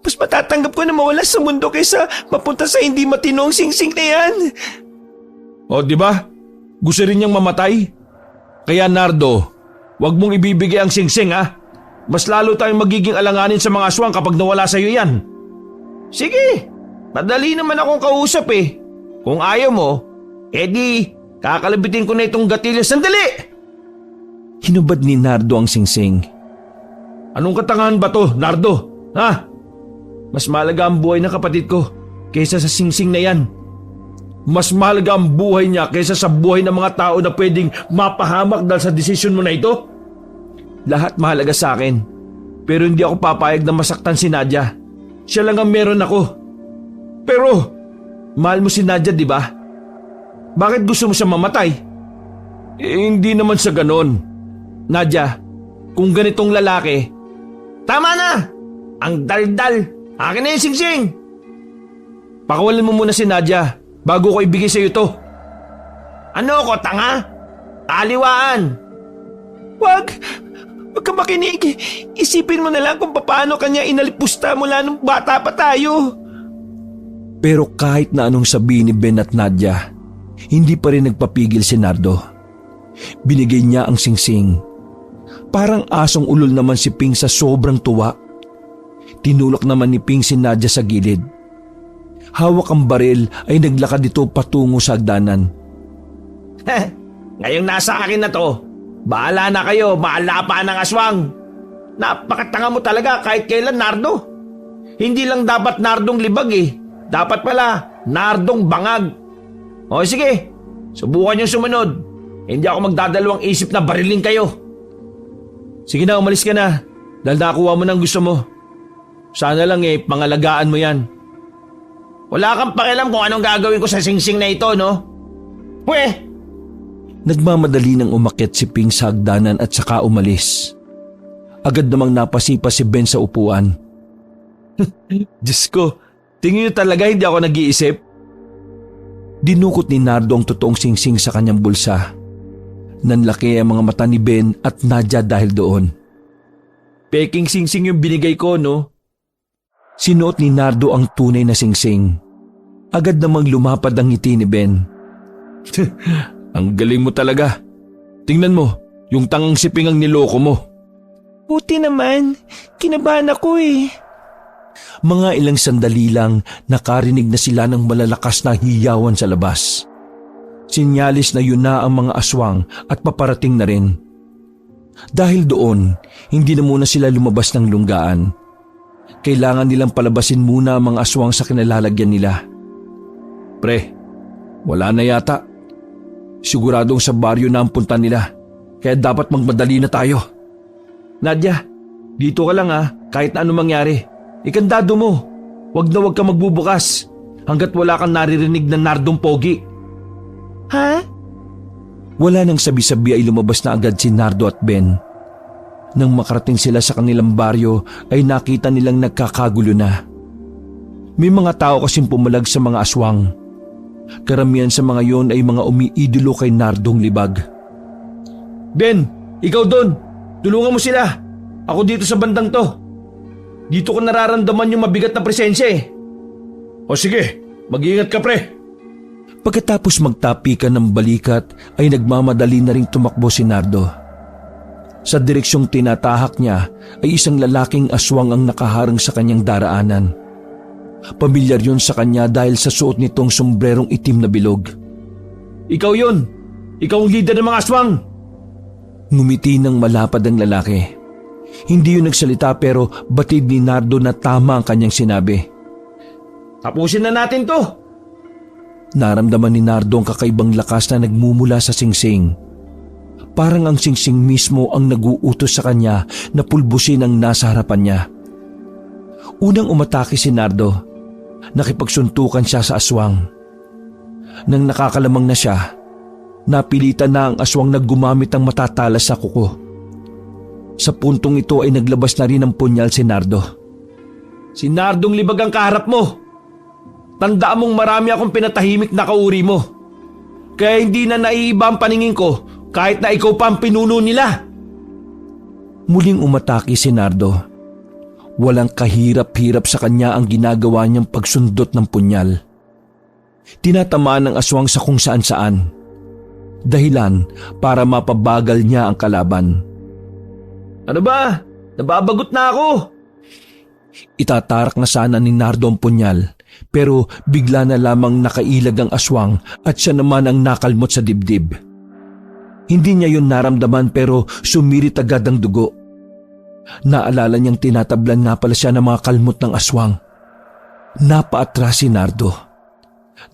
Mas matatanggap ko na mawala sa mundo kaysa mapunta sa hindi matinong singsing na yan. O, di ba? Gusto rin niyang mamatay. Kaya Nardo, wag mong ibibigay ang singsing ha. Mas lalo tayong magiging alanganin sa mga aswang kapag nawala sa'yo yan. Sige, madali naman akong kausap eh. Kung ayaw mo, edi kakalabitin ko na itong gatilyo. Sandali! Hinubad ni Nardo ang singsing. Anong katangahan ba to, Nardo? Ha? Mas mahalaga ang buhay ng kapatid ko kaysa sa singsing na yan. Mas mahalaga ang buhay niya kaysa sa buhay ng mga tao na pwedeng mapahamak dahil sa desisyon mo na ito. Lahat mahalaga sa akin. Pero hindi ako papayag na masaktan si Nadia. Siya lang ang meron ako. Pero, mahal mo si Nadia, di ba? Bakit gusto mo siya mamatay? Hindi naman sa ganon. Nadia, kung ganitong lalaki... Tama na! Ang daldal! Akin na yung singsing! Pakawalan mo muna si Nadia bago ko ibigay sa iyo to. Ano ko, tanga? Kaliwaan! Wag! Huwag kang makinig. Isipin mo na lang kung paano kanya inalipusta mula nung bata pa tayo. Pero kahit na anong sabihin ni Ben at Nadia, hindi pa rin nagpapigil si Nardo. Binigay niya ang singsing. Parang asong ulol naman si Ping sa sobrang tuwa. Tinulak naman ni Ping si Nadia sa gilid. Hawak ang baril ay naglakad ito patungo sa hagdanan. Ngayong nasa akin na to, bahala na kayo, maalapa ng aswang. Napakatanga mo talaga kahit kailan, Nardo. Hindi lang dapat Nardong libag eh. Dapat pala, Nardong bangag. O sige, subukan yung sumunod. Hindi ako magdadalawang isip na bariling kayo. Sige na, umalis ka na. Dahil nakuha mo ng gusto mo. Sana lang pangalagaan mo yan. Wala kang pakialam kung anong gagawin ko sa singsing na ito, no? Weh, Nagmamadali nang umakyat si Ping sa hagdanan at saka umalis. Agad namang napasipa si Ben sa upuan. Diyos ko, tingin niyo talaga hindi ako nag-iisip? Dinukot ni Nardo ang totoong singsing sa kanyang bulsa. Nanlaki ang mga mata ni Ben at Nadia dahil doon. Peking singsing yung binigay ko, no? Sinuot ni Nardo ang tunay na singsing. Agad namang lumapad ang ngiti ni Ben. Ang galing mo talaga. Tingnan mo, yung tangang siping ang niloko mo. Buti naman, kinabahan ako eh. Mga ilang sandali lang nakarinig na sila ng malalakas na hiyawan sa labas. Sinyalis na yun na ang mga aswang at paparating na rin. Dahil doon, hindi na muna sila lumabas ng lunggaan. Kailangan nilang palabasin muna ang mga aswang sa kinalalagyan nila. Pre, wala na yata. Siguradong sa baryo na ang punta nila, kaya dapat magmadali na tayo. Nadia, dito ka lang kahit na anong mangyari. Ikandado mo, wag na wag ka magbubukas hanggat wala kang naririnig na Nardong pogi. Ha? Wala nang sabi-sabi ay lumabas na agad si Nardo at Ben. Nang makarating sila sa kanilang baryo ay nakita nilang nagkakagulo na. May mga tao kasing pumalag sa mga aswang. Karamihan sa mga yon ay mga umiidolo kay Nardong libag. Ben, ikaw doon. Tulungan mo sila. Ako dito sa bandang to. Dito ko nararamdaman yung mabigat na presensya eh. O sige, mag-iingat ka pre. Pagkatapos magtapikan ng balikat ay nagmamadali na ring tumakbo si Nardo. Sa direksyong tinatahak niya ay isang lalaking aswang ang nakaharang sa kanyang daraanan. Pamilyar yun sa kanya dahil sa suot nitong sombrerong itim na bilog. Ikaw yun. Ikaw ang leader ng mga aswang. Ngumiti ng malapad ang lalaki. Hindi yun nagsalita pero batid ni Nardo na tama ang kanyang sinabi. Tapusin na natin to. Naramdaman ni Nardo ang kakaibang lakas na nagmumula sa singsing. Parang ang singsing mismo ang naguutos sa kanya na pulbusin ang nasa harapan niya. Unang umatake si Nardo. Nakipagsuntukan siya sa aswang. Nang nakakalamang na siya, napilitan na ang aswang na gumamit ng matatalas sa kuko. Sa puntong ito ay naglabas na rin ng punyal si Nardo. Si Nardong libag ang kaharap mo. Tandaan mong marami akong pinatahimik na kauri mo. Kaya hindi na naiiba ang paningin ko kahit na ikaw pa ang pinuno nila. Muling umatake si Nardo. Walang kahirap-hirap sa kanya ang ginagawa niyang pagsundot ng punyal. Tinatamaan ng aswang sa kung saan-saan. Dahilan para mapabagal niya ang kalaban. Ano ba? Nababagot na ako. Itatarak na sana ni Nardo ang punyal pero bigla na lamang nakailag ang aswang at siya naman ang nakalmot sa dibdib. Hindi niya yun naramdaman pero sumirit agad ang dugo. Naalala niyang tinatablan nga pala siya ng mga kalmot ng aswang. Napaatras si Nardo.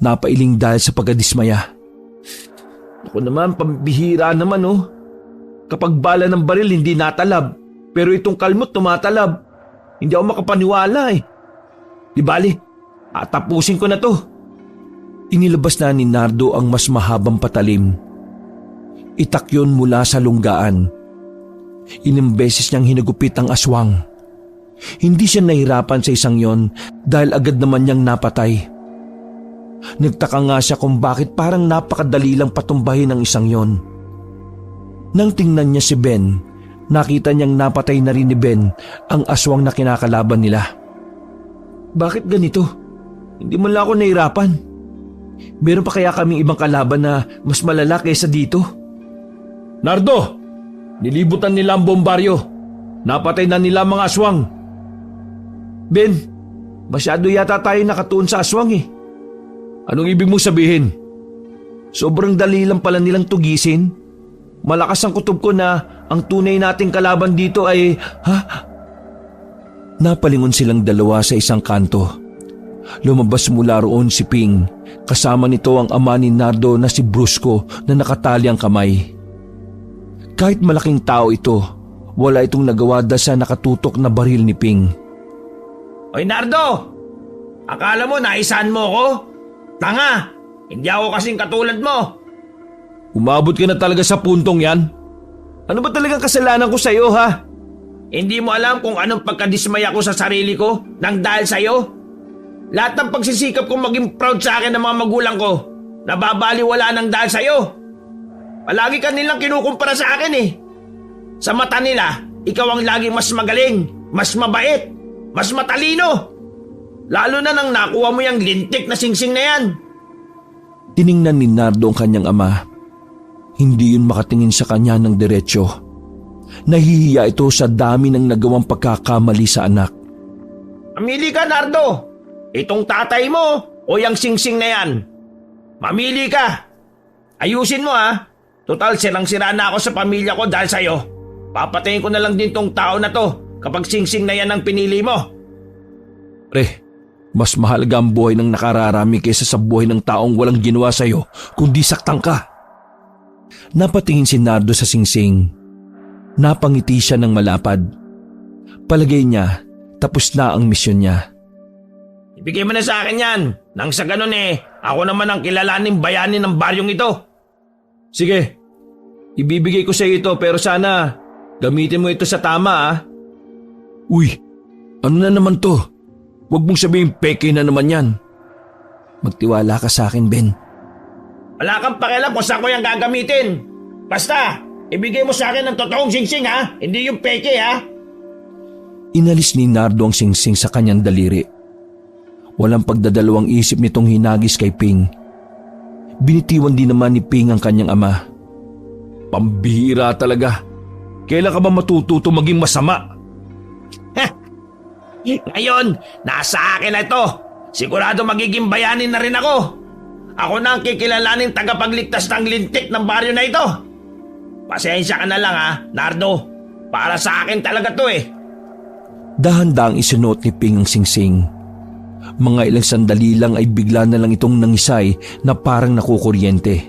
Napailing dahil sa pagkadismaya. Ako naman, pambihira naman oh. Kapag bala ng baril hindi natalab, pero itong kalmot tumatalab. Hindi ako makapaniwala eh. Di bali, tapusin ko na to. Inilabas na ni Nardo ang mas mahabang patalim. Itak yun mula sa lunggaan. Inimbeses niyang hinagupit ang aswang. Hindi siya nahirapan sa isang yon dahil agad naman niyang napatay. Nagtaka nga siya kung bakit parang napakadali lang patumbahin ang isang yon. Nang tingnan niya si Ben, nakita niyang napatay na rin ni Ben ang aswang na kinakalaban nila. Bakit ganito? Hindi man lang ako nahirapan. Meron pa kaya kaming ibang kalaban na mas malala kaysa dito? Nardo! Nilibutan nila ang bombaryo. Napatay na nila mga aswang. Ben, masyado yata tayo nakatuon sa aswang eh. Anong ibig mong sabihin? Sobrang dali lang pala nilang tugisin. Malakas ang kutob ko na ang tunay nating kalaban dito ay... Napalingon silang dalawa sa isang kanto. Lumabas mula roon si Ping. Kasama nito ang ama ni Nardo na si Brusco na nakatali ang kamay. Kahit malaking tao ito, wala itong nagawa dahil sa nakatutok na baril ni Ping. Oy Nardo! Akala mo naisahan mo ko? Tanga! Hindi ako kasing katulad mo. Umabot ka na talaga sa puntong yan? Ano ba talagang kasalanan ko sa'yo, ha? Hindi mo alam kung anong pagkadismaya ko sa sarili ko nang dahil sa'yo? Lahat ng pagsisikap kong maging proud sa akin ng mga magulang ko, nababaliwala nang dahil sa'yo. Palagi ka nilang kinukumpara sa akin eh. Sa mata nila, ikaw ang laging mas magaling, mas mabait, mas matalino. Lalo na nang nakuha mo yung lintik na singsing na yan. Tiningnan ni Nardo ang kanyang ama. Hindi yun makatingin sa kanya ng diretsyo. Nahihiya ito sa dami ng nagawang pagkakamali sa anak. Mamili ka, Nardo. Itong tatay mo o yung singsing na yan. Mamili ka. Ayusin mo ha. Total, sirang-sira na ako sa pamilya ko dahil sa'yo. Papatayin ko na lang din tong tao na to kapag singsing na yan ang pinili mo. Pre, mas mahalaga ang buhay ng nakararami kaysa sa buhay ng taong walang ginawa sa'yo kundi saktan ka. Napatingin si Nardo sa singsing. Napangiti siya ng malapad. Palagay niya, tapos na ang misyon niya. Ibigay mo na sa akin yan. Nang sa ganun ako naman ang kilalaning bayani ng baryong ito. Sige, ibibigay ko sa iyo ito pero sana gamitin mo ito sa tama, ha? Uy, ano na naman to? Huwag mong sabihin peke na naman yan. Magtiwala ka sa akin, Ben. Wala kang pakialam kung saan ko yan gagamitin. Basta, ibigay mo sa akin ng totoong singsing ha. Hindi yung peke ha. Inalis ni Nardo ang singsing sa kanyang daliri. Walang pagdadalawang isip nitong hinagis kay Ping. Binitiwan din naman ni Ping ang kanyang ama. Pambihira talaga. Kailan ka ba matututo maging masama? Ngayon, nasa akin na ito. Sigurado magiging bayani na rin ako. Ako na ang kikilalaning tagapagligtas ng lintik ng baryo na ito. Pasensya ka na lang ha, Nardo. Para sa akin talaga to eh. Dahan-dahang isinuot ni Ping ang singsing. Mga ilang sandali lang ay bigla na lang itong nangisay na parang nakukuryente.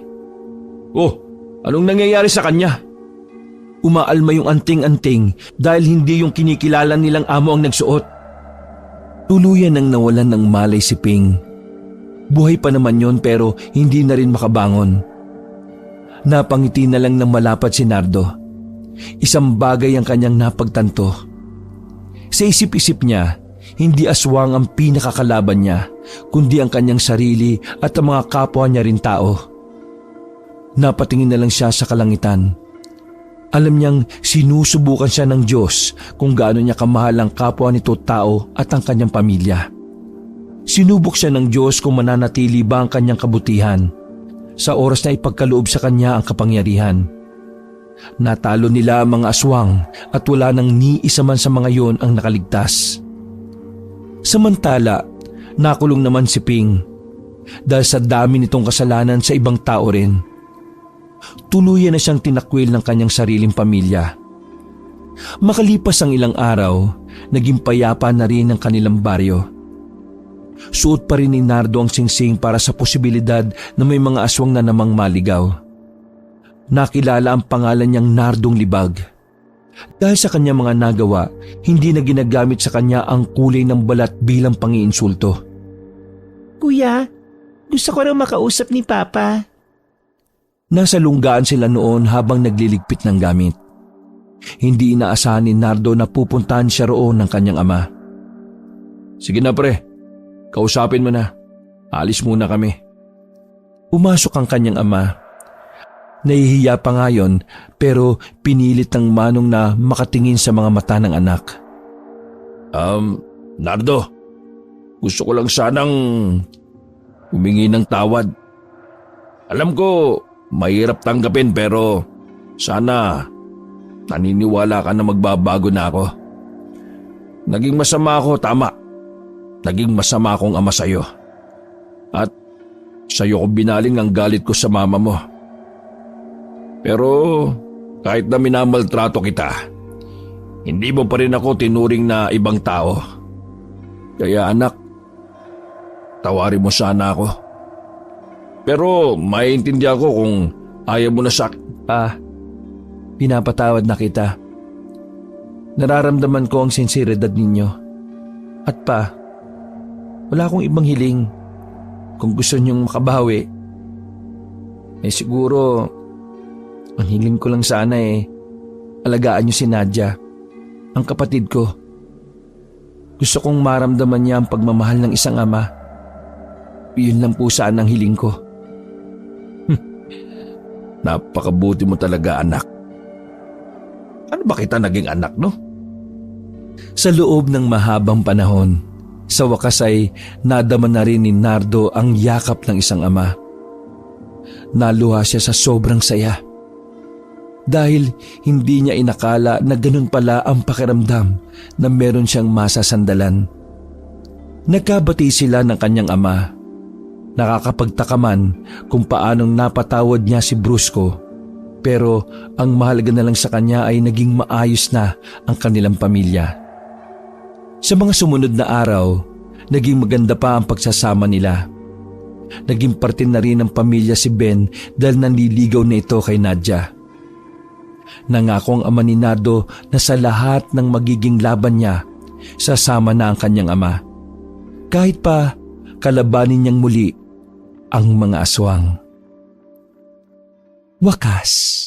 Oh, anong nangyayari sa kanya? Umaalma yung anting-anting dahil hindi yung kinikilala nilang amo ang nagsuot. Tuluyan nang nawalan ng malay si Ping. Buhay pa naman yon pero hindi na rin makabangon. Napangiti na lang ng malapad si Nardo. Isang bagay ang kanyang napagtanto. Sa isip-isip niya, hindi aswang ang pinakakalaban niya, kundi ang kanyang sarili at ang mga kapwa niya rin tao. Napatingin na lang siya sa kalangitan. Alam niyang sinusubukan siya ng Diyos kung gaano niya kamahal ang kapwa nito tao at ang kanyang pamilya. Sinubok siya ng Diyos kung mananatili ba ang kanyang kabutihan sa oras na ipagkaloob sa kanya ang kapangyarihan. Natalo nila ang mga aswang at wala nang ni isa man sa mga yon ang nakaligtas. Samantala, nakulong naman si Ping dahil sa dami nitong kasalanan sa ibang tao rin. Tuluyan na siyang tinakwil ng kanyang sariling pamilya. Makalipas ang ilang araw, naging payapa na rin ang kanilang baryo. Suot pa rin ni Nardo ang singsing para sa posibilidad na may mga aswang na namang maligaw. Nakilala ang pangalan niyang Nardong Libag. Dahil sa kanyang mga nagawa, hindi na ginagamit sa kanya ang kulay ng balat bilang pangiinsulto. Kuya, gusto ko rin makausap ni Papa. Nasa lunggaan sila noon habang nagliligpit ng gamit. Hindi inaasahan ni Nardo na pupuntahan siya roon ng kanyang ama. Sige na pre, kausapin mo na. Alis muna kami. Pumasok ang kanyang ama. Nahihiya pa ngayon pero pinilit ng manong na makatingin sa mga mata ng anak. Nardo, gusto ko lang sanang humingi ng tawad. Alam ko, mahirap tanggapin pero sana naniniwala ka na magbabago na ako. Naging masama ako, tama. Naging masama akong ama sa'yo. At sa'yo ko binaling ang galit ko sa mama mo. Pero kahit na minamaltrato kita, hindi mo pa rin ako tinuring na ibang tao. Kaya anak, tawarin mo sana ako. Pero maiintindihan ko kung ayaw mo na Pa, pinapatawad na kita. Nararamdaman ko ang sinseridad ninyo. At pa, wala akong ibang hiling. Kung gusto niyong makabawi, siguro Ang hiling ko lang sana alagaan niyo si Nadia, ang kapatid ko. Gusto kong maramdaman niya ang pagmamahal ng isang ama. Yun lang po sana ang hiling ko. Napakabuti mo talaga, anak. Ano ba kita naging anak, no? Sa loob ng mahabang panahon, sa wakas ay nadama na rin ni Nardo ang yakap ng isang ama. Naluha siya sa sobrang saya. Dahil hindi niya inakala na ganun pala ang pakiramdam na meron siyang masasandalan. Nagkabati sila ng kanyang ama. Nakakapagtaka man kung paanong napatawad niya si Brusco, pero ang mahalaga na lang sa kanya ay naging maayos na ang kanilang pamilya. Sa mga sumunod na araw, naging maganda pa ang pagsasama nila. Naging parte na rin ng pamilya si Ben dahil nanliligaw na ito kay Nadia. Nangako ang ama ni Nardo na sa lahat ng magiging laban niya, sasama na ang kanyang ama. Kahit pa kalabanin niyang muli ang mga aswang. Wakas.